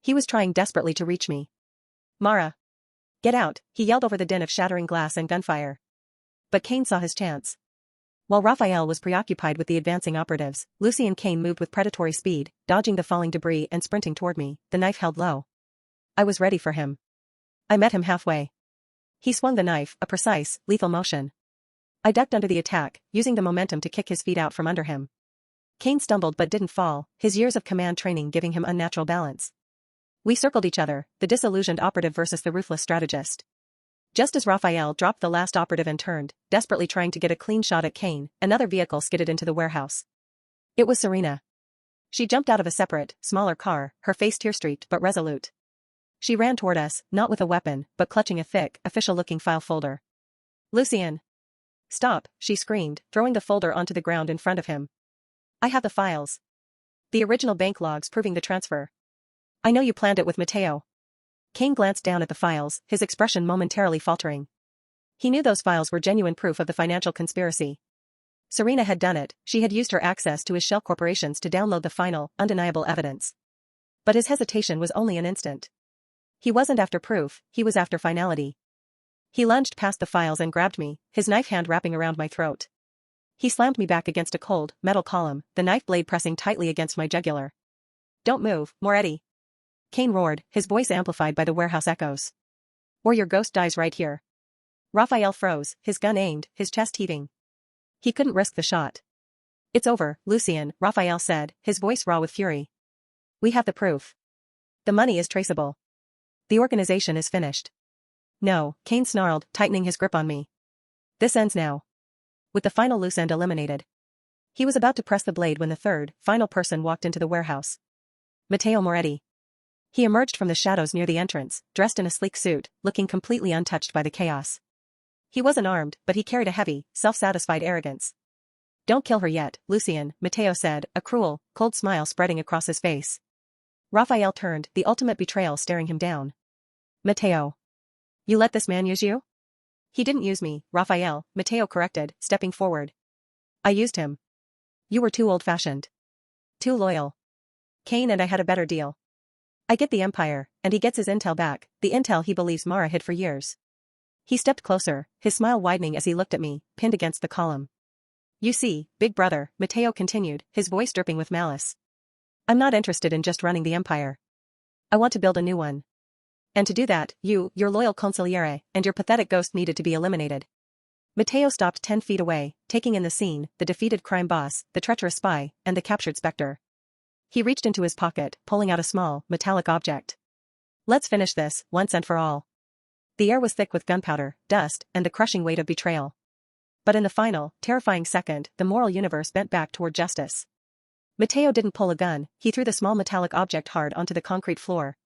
He was trying desperately to reach me. "Mara! Get out," he yelled over the din of shattering glass and gunfire. But Kane saw his chance. While Raphael was preoccupied with the advancing operatives, Lucy and Kane moved with predatory speed, dodging the falling debris and sprinting toward me, the knife held low. I was ready for him. I met him halfway. He swung the knife, a precise, lethal motion. I ducked under the attack, using the momentum to kick his feet out from under him. Kane stumbled but didn't fall, his years of command training giving him unnatural balance. We circled each other, the disillusioned operative versus the ruthless strategist. Just as Raphael dropped the last operative and turned, desperately trying to get a clean shot at Kane, another vehicle skidded into the warehouse. It was Serena. She jumped out of a separate, smaller car, her face tear-streaked but resolute. She ran toward us, not with a weapon, but clutching a thick, official-looking file folder. "Lucien! Stop," she screamed, throwing the folder onto the ground in front of him. "I have the files. The original bank logs proving the transfer. I know you planned it with Matteo." Kane glanced down at the files, his expression momentarily faltering. He knew those files were genuine proof of the financial conspiracy. Serena had done it, she had used her access to his shell corporations to download the final, undeniable evidence. But his hesitation was only an instant. He wasn't after proof, he was after finality. He lunged past the files and grabbed me, his knife hand wrapping around my throat. He slammed me back against a cold, metal column, the knife blade pressing tightly against my jugular. "Don't move, Moretti!" Kane roared, his voice amplified by the warehouse echoes. "Or your ghost dies right here." Raphael froze, his gun aimed, his chest heaving. He couldn't risk the shot. "It's over, Lucien," Raphael said, his voice raw with fury. "We have the proof. The money is traceable. The organization is finished." "No," Kane snarled, tightening his grip on me. "This ends now. With the final loose end eliminated." He was about to press the blade when the third, final person walked into the warehouse. Matteo Moretti. He emerged from the shadows near the entrance, dressed in a sleek suit, looking completely untouched by the chaos. He wasn't armed, but he carried a heavy, self-satisfied arrogance. "Don't kill her yet, Lucien," Matteo said, a cruel, cold smile spreading across his face. Raphael turned, the ultimate betrayal staring him down. "Matteo. You let this man use you?" "He didn't use me, Raphael," Matteo corrected, stepping forward. "I used him. You were too old-fashioned. Too loyal. Kane and I had a better deal. I get the Empire, and he gets his intel back, the intel he believes Mara hid for years." He stepped closer, his smile widening as he looked at me, pinned against the column. "You see, big brother," Matteo continued, his voice dripping with malice. "I'm not interested in just running the Empire. I want to build a new one. And to do that, you, your loyal consigliere, and your pathetic ghost needed to be eliminated." Matteo stopped 10 feet away, taking in the scene, the defeated crime boss, the treacherous spy, and the captured Spectre. He reached into his pocket, pulling out a small, metallic object. "Let's finish this, once and for all." The air was thick with gunpowder, dust, and the crushing weight of betrayal. But in the final, terrifying second, the moral universe bent back toward justice. Matteo didn't pull a gun, he threw the small metallic object hard onto the concrete floor.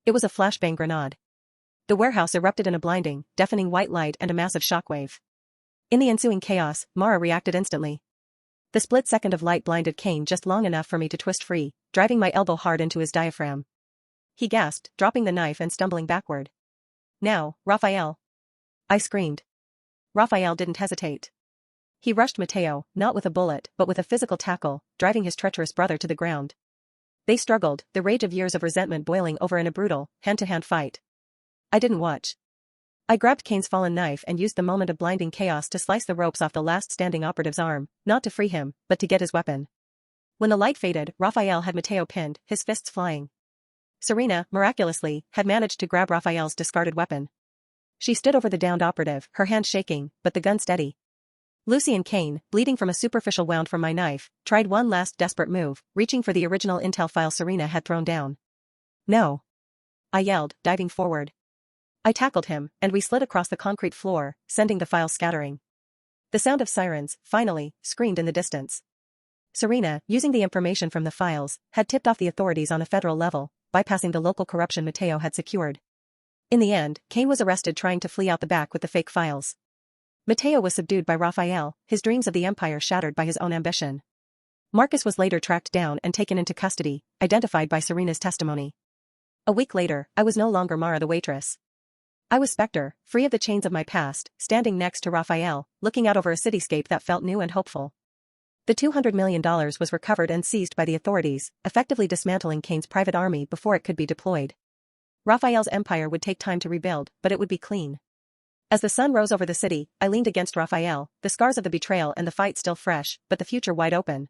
It was a flashbang grenade. The warehouse erupted in a blinding, deafening white light and a massive shockwave. In the ensuing chaos, Mara reacted instantly. The split second of light blinded Kane just long enough for me to twist free, driving my elbow hard into his diaphragm. He gasped, dropping the knife and stumbling backward. "Now, Raphael!" I screamed. Raphael didn't hesitate. He rushed Matteo, not with a bullet but with a physical tackle, driving his treacherous brother to the ground. They struggled, the rage of years of resentment boiling over in a brutal, hand-to-hand fight. I didn't watch. I grabbed Kane's fallen knife and used the moment of blinding chaos to slice the ropes off the last standing operative's arm, not to free him, but to get his weapon. When the light faded, Raphael had Matteo pinned, his fists flying. Serena, miraculously, had managed to grab Raphael's discarded weapon. She stood over the downed operative, her hand shaking, but the gun steady. Lucy and Kane, bleeding from a superficial wound from my knife, tried one last desperate move, reaching for the original intel file Serena had thrown down. "No!" I yelled, diving forward. I tackled him, and we slid across the concrete floor, sending the files scattering. The sound of sirens, finally, screamed in the distance. Serena, using the information from the files, had tipped off the authorities on a federal level, bypassing the local corruption Mateo had secured. In the end, Kane was arrested trying to flee out the back with the fake files. Mateo was subdued by Raphael, his dreams of the empire shattered by his own ambition. Marcus was later tracked down and taken into custody, identified by Serena's testimony. A week later, I was no longer Mara the waitress. I was Spectre, free of the chains of my past, standing next to Raphael, looking out over a cityscape that felt new and hopeful. The $200 million was recovered and seized by the authorities, effectively dismantling Kane's private army before it could be deployed. Raphael's empire would take time to rebuild, but it would be clean. As the sun rose over the city, I leaned against Raphael, the scars of the betrayal and the fight still fresh, but the future wide open.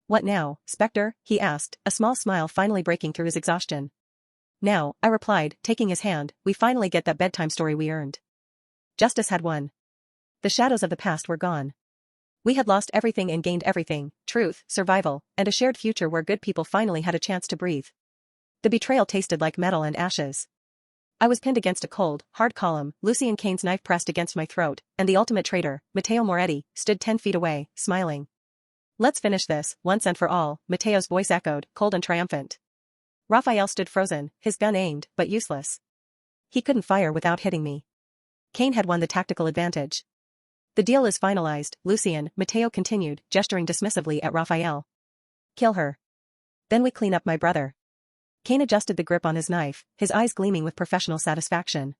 "What now, Spectre?" he asked, a small smile finally breaking through his exhaustion. "Now," I replied, taking his hand, "we finally get that bedtime story we earned." Justice had won. The shadows of the past were gone. We had lost everything and gained everything: truth, survival, and a shared future where good people finally had a chance to breathe. The betrayal tasted like metal and ashes. I was pinned against a cold, hard column, Lucian Kane's knife pressed against my throat, and the ultimate traitor, Matteo Moretti, stood 10 feet away, smiling. "Let's finish this, once and for all," Matteo's voice echoed, cold and triumphant. Raphael stood frozen, his gun aimed, but useless. He couldn't fire without hitting me. Kane had won the tactical advantage. "The deal is finalized, Lucian," Matteo continued, gesturing dismissively at Raphael. "Kill her. Then we clean up my brother." Kane adjusted the grip on his knife, his eyes gleaming with professional satisfaction.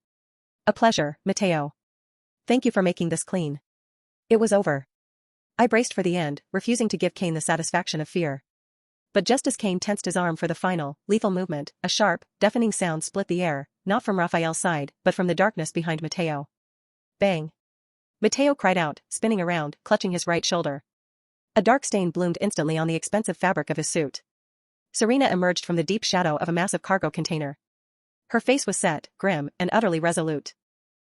"A pleasure, Matteo. Thank you for making this clean." It was over. I braced for the end, refusing to give Kane the satisfaction of fear. But just as Kane tensed his arm for the final, lethal movement, a sharp, deafening sound split the air, not from Raphael's side, but from the darkness behind Matteo. Bang! Matteo cried out, spinning around, clutching his right shoulder. A dark stain bloomed instantly on the expensive fabric of his suit. Serena emerged from the deep shadow of a massive cargo container. Her face was set, grim, and utterly resolute.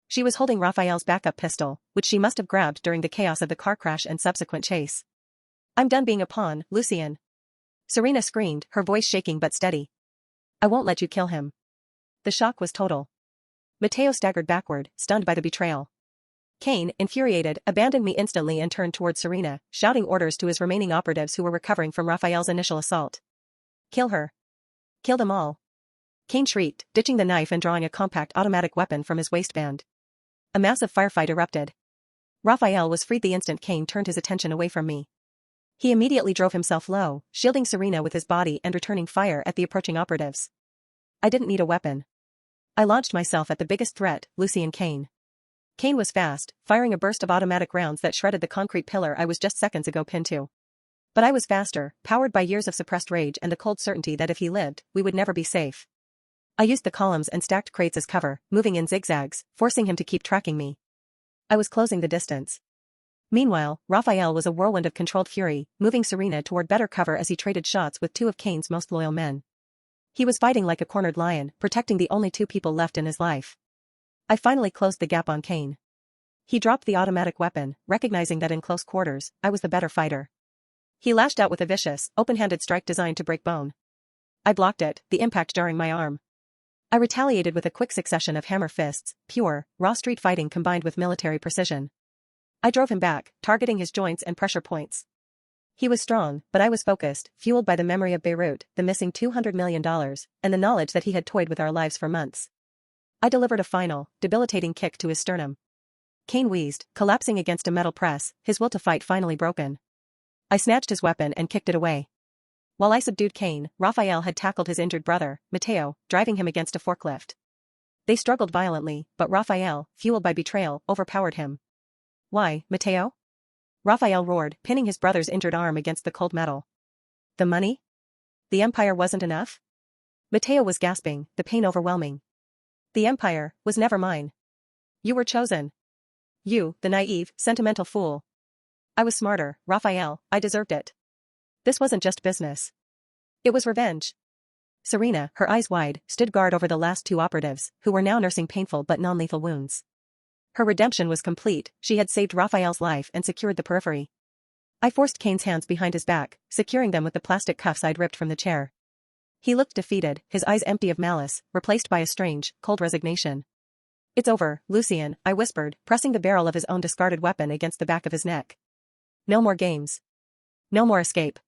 She was holding Raphael's backup pistol, which she must have grabbed during the chaos of the car crash and subsequent chase. "I'm done being a pawn, Lucian," Serena screamed, her voice shaking but steady. "I won't let you kill him." The shock was total. Matteo staggered backward, stunned by the betrayal. Kane, infuriated, abandoned me instantly and turned toward Serena, shouting orders to his remaining operatives who were recovering from Raphael's initial assault. "Kill her. Kill them all." Kane shrieked, ditching the knife and drawing a compact automatic weapon from his waistband. A massive firefight erupted. Raphael was freed the instant Kane turned his attention away from me. He immediately drove himself low, shielding Serena with his body and returning fire at the approaching operatives. I didn't need a weapon. I launched myself at the biggest threat, Lucian Kane. Kane was fast, firing a burst of automatic rounds that shredded the concrete pillar I was just seconds ago pinned to. But I was faster, powered by years of suppressed rage and the cold certainty that if he lived, we would never be safe. I used the columns and stacked crates as cover, moving in zigzags, forcing him to keep tracking me. I was closing the distance. Meanwhile, Raphael was a whirlwind of controlled fury, moving Serena toward better cover as he traded shots with two of Kane's most loyal men. He was fighting like a cornered lion, protecting the only two people left in his life. I finally closed the gap on Kane. He dropped the automatic weapon, recognizing that in close quarters, I was the better fighter. He lashed out with a vicious, open-handed strike designed to break bone. I blocked it, the impact jarring my arm. I retaliated with a quick succession of hammer fists, pure, raw street fighting combined with military precision. I drove him back, targeting his joints and pressure points. He was strong, but I was focused, fueled by the memory of Beirut, the missing $200 million, and the knowledge that he had toyed with our lives for months. I delivered a final, debilitating kick to his sternum. Kane wheezed, collapsing against a metal press, his will to fight finally broken. I snatched his weapon and kicked it away. While I subdued Kane, Raphael had tackled his injured brother, Matteo, driving him against a forklift. They struggled violently, but Raphael, fueled by betrayal, overpowered him. "Why, Matteo?" Raphael roared, pinning his brother's injured arm against the cold metal. "The money? The empire wasn't enough?" Matteo was gasping, the pain overwhelming. "The empire was never mine. You were chosen. You, the naive, sentimental fool." "I was smarter, Raphael, I deserved it. This wasn't just business. It was revenge." Serena, her eyes wide, stood guard over the last two operatives, who were now nursing painful but non-lethal wounds. Her redemption was complete, she had saved Raphael's life and secured the periphery. I forced Kane's hands behind his back, securing them with the plastic cuffs I'd ripped from the chair. He looked defeated, his eyes empty of malice, replaced by a strange, cold resignation. It's over, Lucien, I whispered, pressing the barrel of his own discarded weapon against the back of his neck. No more games. No more escape.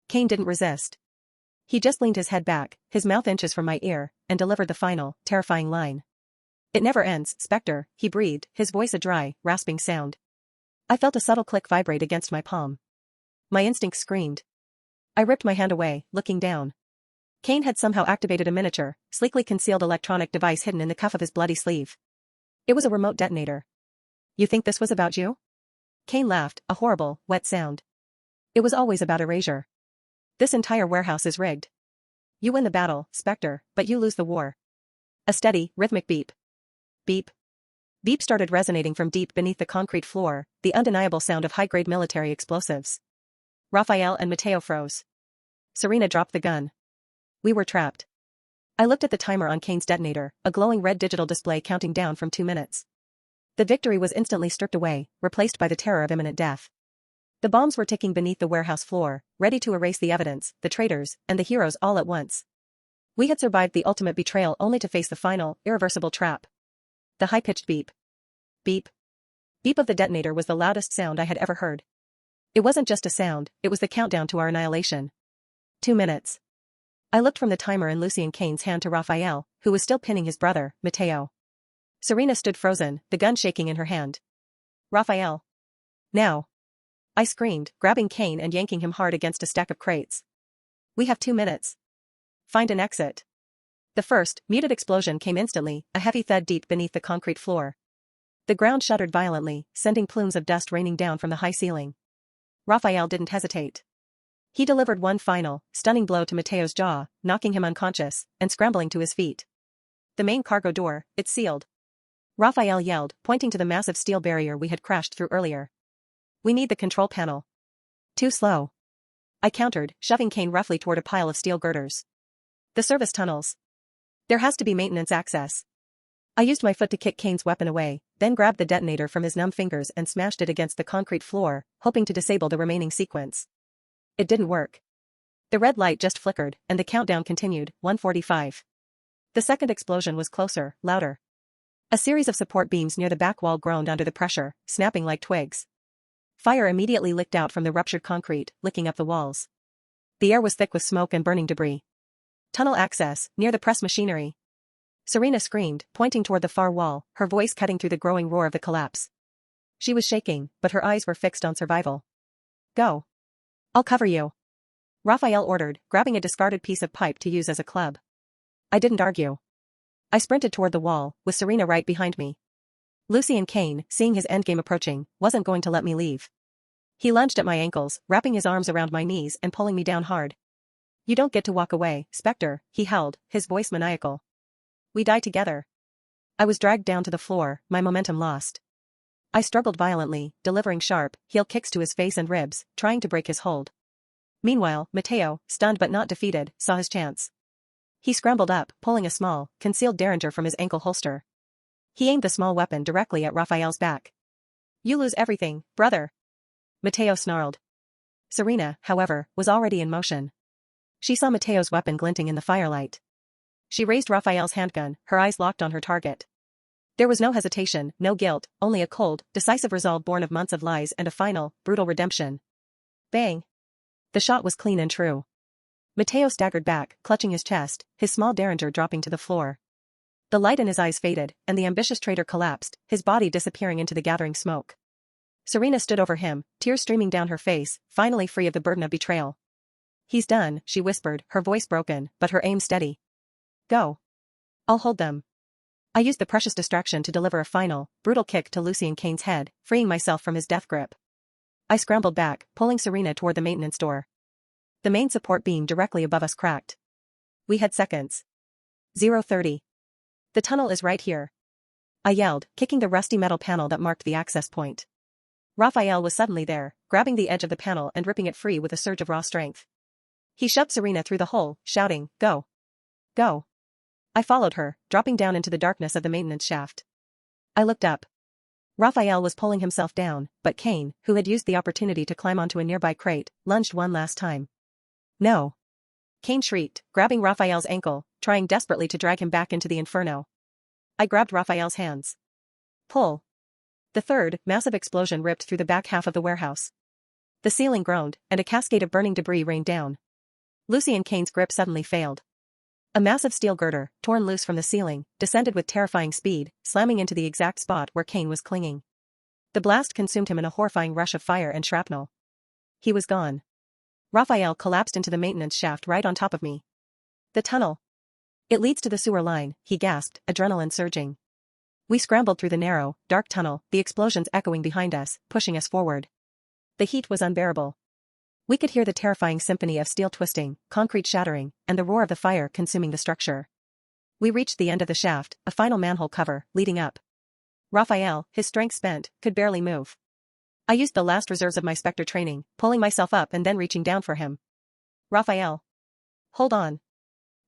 Kane didn't resist. He just leaned his head back, his mouth inches from my ear, and delivered the final, terrifying line. It never ends, Spectre, he breathed, his voice a dry, rasping sound. I felt a subtle click vibrate against my palm. My instincts screamed. I ripped my hand away, looking down. Kane had somehow activated a miniature, sleekly concealed electronic device hidden in the cuff of his bloody sleeve. It was a remote detonator. You think this was about you? Kane laughed, a horrible, wet sound. It was always about erasure. This entire warehouse is rigged. You win the battle, Spectre, but you lose the war. A steady, rhythmic beep. Beep. Beep started resonating from deep beneath the concrete floor, the undeniable sound of high-grade military explosives. Raphael and Matteo froze. Serena dropped the gun. We were trapped. I looked at the timer on Kane's detonator, a glowing red digital display counting down from 2 minutes. The victory was instantly stripped away, replaced by the terror of imminent death. The bombs were ticking beneath the warehouse floor, ready to erase the evidence, the traitors, and the heroes all at once. We had survived the ultimate betrayal only to face the final, irreversible trap. The high-pitched beep. Beep. Beep of the detonator was the loudest sound I had ever heard. It wasn't just a sound, it was the countdown to our annihilation. 2 minutes. I looked from the timer in Lucien Kane's hand to Raphael, who was still pinning his brother, Matteo. Serena stood frozen, the gun shaking in her hand. Raphael. Now. I screamed, grabbing Kane and yanking him hard against a stack of crates. We have 2 minutes. Find an exit. The first, muted explosion came instantly, a heavy thud deep beneath the concrete floor. The ground shuddered violently, sending plumes of dust raining down from the high ceiling. Raphael didn't hesitate. He delivered one final, stunning blow to Matteo's jaw, knocking him unconscious, and scrambling to his feet. The main cargo door, it's sealed. Raphael yelled, pointing to the massive steel barrier we had crashed through earlier. We need the control panel. Too slow. I countered, shoving Kane roughly toward a pile of steel girders. The service tunnels. There has to be maintenance access. I used my foot to kick Kane's weapon away, then grabbed the detonator from his numb fingers and smashed it against the concrete floor, hoping to disable the remaining sequence. It didn't work. The red light just flickered, and the countdown continued, 1:45. The second explosion was closer, louder. A series of support beams near the back wall groaned under the pressure, snapping like twigs. Fire immediately licked out from the ruptured concrete, licking up the walls. The air was thick with smoke and burning debris. Tunnel access, near the press machinery. Serena screamed, pointing toward the far wall, her voice cutting through the growing roar of the collapse. She was shaking, but her eyes were fixed on survival. Go. I'll cover you. Raphael ordered, grabbing a discarded piece of pipe to use as a club. I didn't argue. I sprinted toward the wall, with Serena right behind me. Lucien Kane, seeing his endgame approaching, wasn't going to let me leave. He lunged at my ankles, wrapping his arms around my knees and pulling me down hard. You don't get to walk away, Spectre, he howled, his voice maniacal. We die together. I was dragged down to the floor, my momentum lost. I struggled violently, delivering sharp, heel kicks to his face and ribs, trying to break his hold. Meanwhile, Matteo, stunned but not defeated, saw his chance. He scrambled up, pulling a small, concealed derringer from his ankle holster. He aimed the small weapon directly at Raphael's back. You lose everything, brother. Matteo snarled. Serena, however, was already in motion. She saw Matteo's weapon glinting in the firelight. She raised Raphael's handgun, her eyes locked on her target. There was no hesitation, no guilt, only a cold, decisive resolve born of months of lies and a final, brutal redemption. Bang! The shot was clean and true. Matteo staggered back, clutching his chest, his small derringer dropping to the floor. The light in his eyes faded, and the ambitious traitor collapsed, his body disappearing into the gathering smoke. Serena stood over him, tears streaming down her face, finally free of the burden of betrayal. He's done, she whispered, her voice broken, but her aim steady. Go. I'll hold them. I used the precious distraction to deliver a final, brutal kick to Lucien Kane's head, freeing myself from his death grip. I scrambled back, pulling Serena toward the maintenance door. The main support beam directly above us cracked. We had seconds. 0:30. The tunnel is right here. I yelled, kicking the rusty metal panel that marked the access point. Raphael was suddenly there, grabbing the edge of the panel and ripping it free with a surge of raw strength. He shoved Serena through the hole, shouting, Go. Go. I followed her, dropping down into the darkness of the maintenance shaft. I looked up. Raphael was pulling himself down, but Kane, who had used the opportunity to climb onto a nearby crate, lunged one last time. No. Kane shrieked, grabbing Raphael's ankle, trying desperately to drag him back into the inferno. I grabbed Raphael's hands. Pull. The third, massive explosion ripped through the back half of the warehouse. The ceiling groaned, and a cascade of burning debris rained down. Lucy and Kane's grip suddenly failed. A massive steel girder, torn loose from the ceiling, descended with terrifying speed, slamming into the exact spot where Kane was clinging. The blast consumed him in a horrifying rush of fire and shrapnel. He was gone. Raphael collapsed into the maintenance shaft right on top of me. The tunnel. It leads to the sewer line, he gasped, adrenaline surging. We scrambled through the narrow, dark tunnel, the explosions echoing behind us, pushing us forward. The heat was unbearable. We could hear the terrifying symphony of steel twisting, concrete shattering, and the roar of the fire consuming the structure. We reached the end of the shaft, a final manhole cover, leading up. Raphael, his strength spent, could barely move. I used the last reserves of my Spectre training, pulling myself up and then reaching down for him. Raphael. Hold on.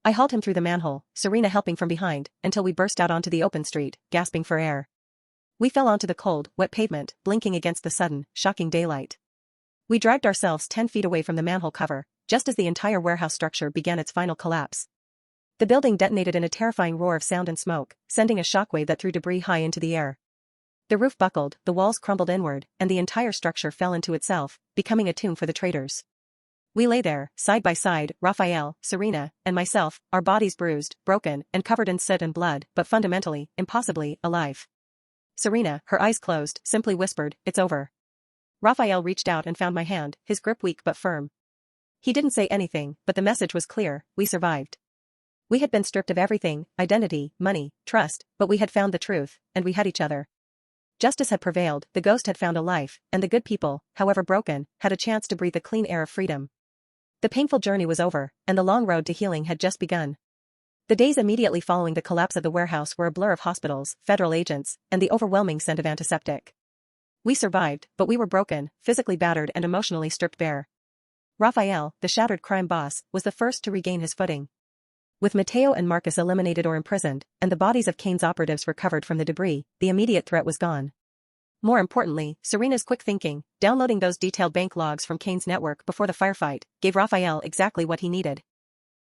I hauled him through the manhole, Serena helping from behind, until we burst out onto the open street, gasping for air. We fell onto the cold, wet pavement, blinking against the sudden, shocking daylight. We dragged ourselves 10 feet away from the manhole cover, just as the entire warehouse structure began its final collapse. The building detonated in a terrifying roar of sound and smoke, sending a shockwave that threw debris high into the air. The roof buckled, the walls crumbled inward, and the entire structure fell into itself, becoming a tomb for the traitors. We lay there, side by side, Raphael, Serena, and myself, our bodies bruised, broken, and covered in soot and blood, but fundamentally, impossibly, alive. Serena, her eyes closed, simply whispered, "It's over." Raphael reached out and found my hand, his grip weak but firm. He didn't say anything, but the message was clear: we survived. We had been stripped of everything, identity, money, trust, but we had found the truth, and we had each other. Justice had prevailed, the ghost had found a life, and the good people, however broken, had a chance to breathe the clean air of freedom. The painful journey was over, and the long road to healing had just begun. The days immediately following the collapse of the warehouse were a blur of hospitals, federal agents, and the overwhelming scent of antiseptic. We survived, but we were broken, physically battered and emotionally stripped bare. Raphael, the shattered crime boss, was the first to regain his footing. With Matteo and Marcus eliminated or imprisoned, and the bodies of Kane's operatives recovered from the debris, the immediate threat was gone. More importantly, Serena's quick thinking, downloading those detailed bank logs from Kane's network before the firefight, gave Raphael exactly what he needed.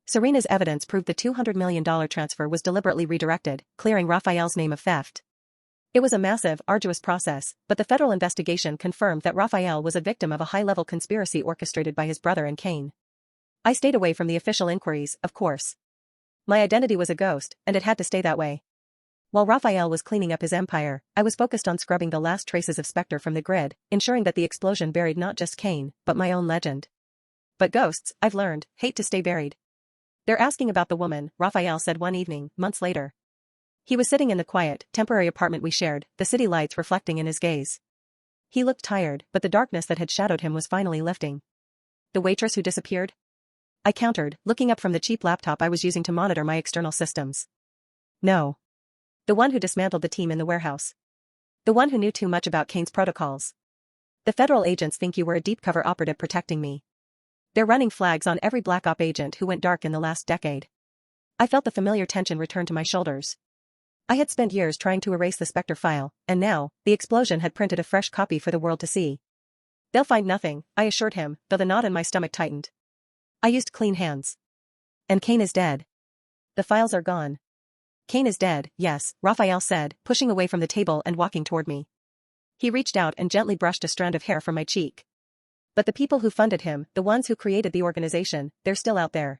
Serena's evidence proved the $200 million transfer was deliberately redirected, clearing Raphael's name of theft. It was a massive, arduous process, but the federal investigation confirmed that Raphael was a victim of a high-level conspiracy orchestrated by his brother and Kane. I stayed away from the official inquiries, of course. My identity was a ghost, and it had to stay that way. While Raphael was cleaning up his empire, I was focused on scrubbing the last traces of Spectre from the grid, ensuring that the explosion buried not just Kane, but my own legend. But ghosts, I've learned, hate to stay buried. "They're asking about the woman," Raphael said one evening, months later. He was sitting in the quiet, temporary apartment we shared, the city lights reflecting in his gaze. He looked tired, but the darkness that had shadowed him was finally lifting. "The waitress who disappeared?" I countered, looking up from the cheap laptop I was using to monitor my external systems. "No. The one who dismantled the team in the warehouse. The one who knew too much about Kane's protocols. The federal agents think you were a deep cover operative protecting me. They're running flags on every Black Op agent who went dark in the last decade." I felt the familiar tension return to my shoulders. I had spent years trying to erase the Spectre file, and now, the explosion had printed a fresh copy for the world to see. "They'll find nothing," I assured him, though the knot in my stomach tightened. I used clean hands. "And Kane is dead. The files are gone." "Kane is dead, yes," Raphael said, pushing away from the table and walking toward me. He reached out and gently brushed a strand of hair from my cheek. "But the people who funded him, the ones who created the organization, they're still out there.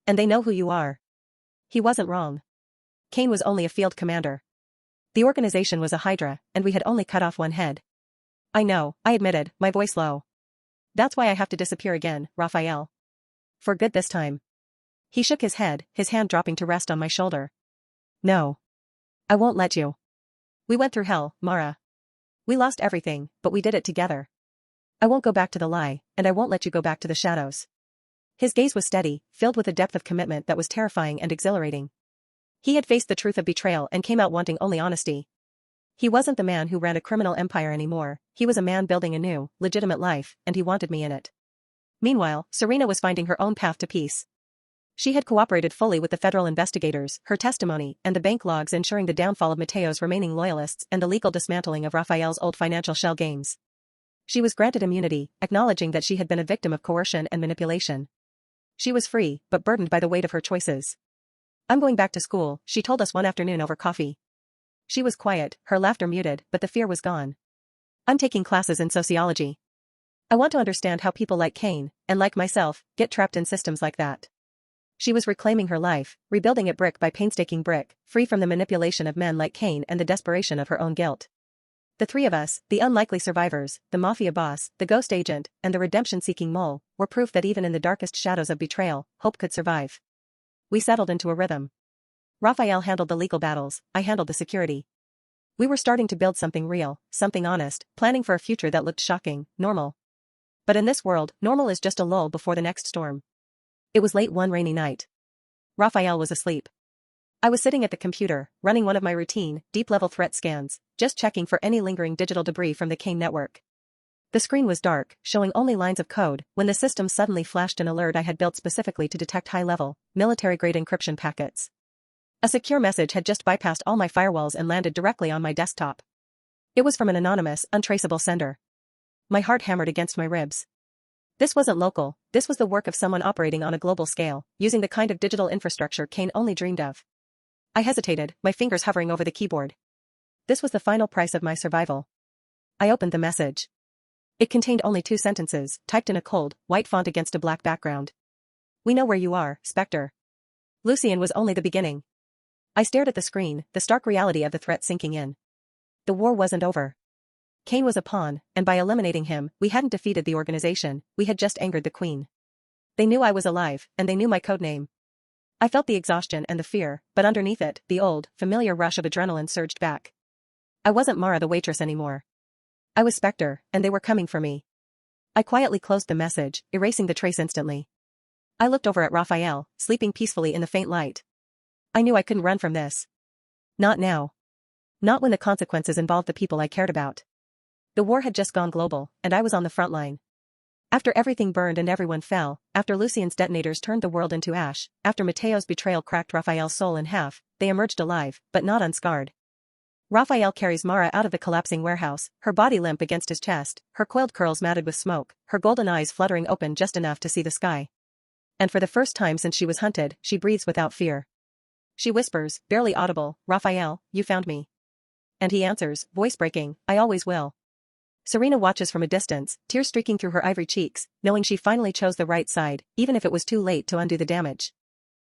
And they know who you are." He wasn't wrong. Kane was only a field commander. The organization was a hydra, and we had only cut off one head. "I know," I admitted, my voice low. "That's why I have to disappear again, Raphael. For good this time." He shook his head, his hand dropping to rest on my shoulder. "No. I won't let you. We went through hell, Mara. We lost everything, but we did it together. I won't go back to the lie, and I won't let you go back to the shadows." His gaze was steady, filled with a depth of commitment that was terrifying and exhilarating. He had faced the truth of betrayal and came out wanting only honesty. He wasn't the man who ran a criminal empire anymore, he was a man building a new, legitimate life, and he wanted me in it. Meanwhile, Serena was finding her own path to peace. She had cooperated fully with the federal investigators, her testimony, and the bank logs ensuring the downfall of Matteo's remaining loyalists and the legal dismantling of Raphael's old financial shell games. She was granted immunity, acknowledging that she had been a victim of coercion and manipulation. She was free, but burdened by the weight of her choices. "I'm going back to school," she told us one afternoon over coffee. She was quiet, her laughter muted, but the fear was gone. I'm taking classes in sociology. I want to understand how people like Kane, and like myself, get trapped in systems like that. She was reclaiming her life, rebuilding it brick by painstaking brick, free from the manipulation of men like Kane and the desperation of her own guilt. The three of us, the unlikely survivors, the Mafia boss, the ghost agent, and the redemption-seeking mole, were proof that even in the darkest shadows of betrayal, hope could survive. We settled into a rhythm. Raphael handled the legal battles, I handled the security. We were starting to build something real, something honest, planning for a future that looked shocking, normal. But in this world, normal is just a lull before the next storm. It was late one rainy night. Raphael was asleep. I was sitting at the computer, running one of my routine, deep-level threat scans, just checking for any lingering digital debris from the Kane network. The screen was dark, showing only lines of code, when the system suddenly flashed an alert I had built specifically to detect high-level, military-grade encryption packets. A secure message had just bypassed all my firewalls and landed directly on my desktop. It was from an anonymous, untraceable sender. My heart hammered against my ribs. This wasn't local, this was the work of someone operating on a global scale, using the kind of digital infrastructure Kane only dreamed of. I hesitated, my fingers hovering over the keyboard. This was the final price of my survival. I opened the message. It contained only 2 sentences, typed in a cold, white font against a black background. We know where you are, Spectre. Lucien was only the beginning. I stared at the screen, the stark reality of the threat sinking in. The war wasn't over. Kane was a pawn, and by eliminating him, we hadn't defeated the organization, we had just angered the Queen. They knew I was alive, and they knew my codename. I felt the exhaustion and the fear, but underneath it, the old, familiar rush of adrenaline surged back. I wasn't Mara the waitress anymore. I was Spectre, and they were coming for me. I quietly closed the message, erasing the trace instantly. I looked over at Raphael, sleeping peacefully in the faint light. I knew I couldn't run from this. Not now. Not when the consequences involved the people I cared about. The war had just gone global, and I was on the front line. After everything burned and everyone fell, after Lucien's detonators turned the world into ash, after Mateo's betrayal cracked Raphael's soul in half, they emerged alive, but not unscarred. Raphael carries Mara out of the collapsing warehouse, her body limp against his chest, her coiled curls matted with smoke, her golden eyes fluttering open just enough to see the sky. And for the first time since she was hunted, she breathes without fear. She whispers, barely audible, "Raphael, you found me." And he answers, voice breaking, "I always will." Serena watches from a distance, tears streaking through her ivory cheeks, knowing she finally chose the right side, even if it was too late to undo the damage.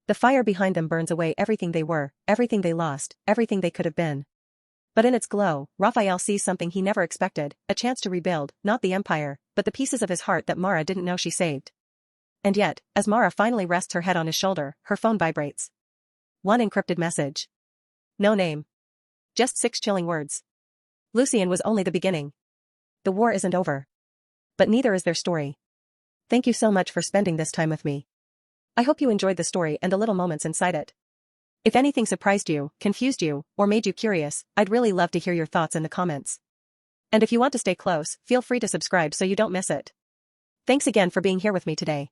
The fire behind them burns away everything they were, everything they lost, everything they could have been. But in its glow, Raphael sees something he never expected, a chance to rebuild, not the empire, but the pieces of his heart that Mara didn't know she saved. And yet, as Mara finally rests her head on his shoulder, her phone vibrates. One encrypted message. No name. Just 6 chilling words. Lucien was only the beginning. The war isn't over. But neither is their story. Thank you so much for spending this time with me. I hope you enjoyed the story and the little moments inside it. If anything surprised you, confused you, or made you curious, I'd really love to hear your thoughts in the comments. And if you want to stay close, feel free to subscribe so you don't miss it. Thanks again for being here with me today.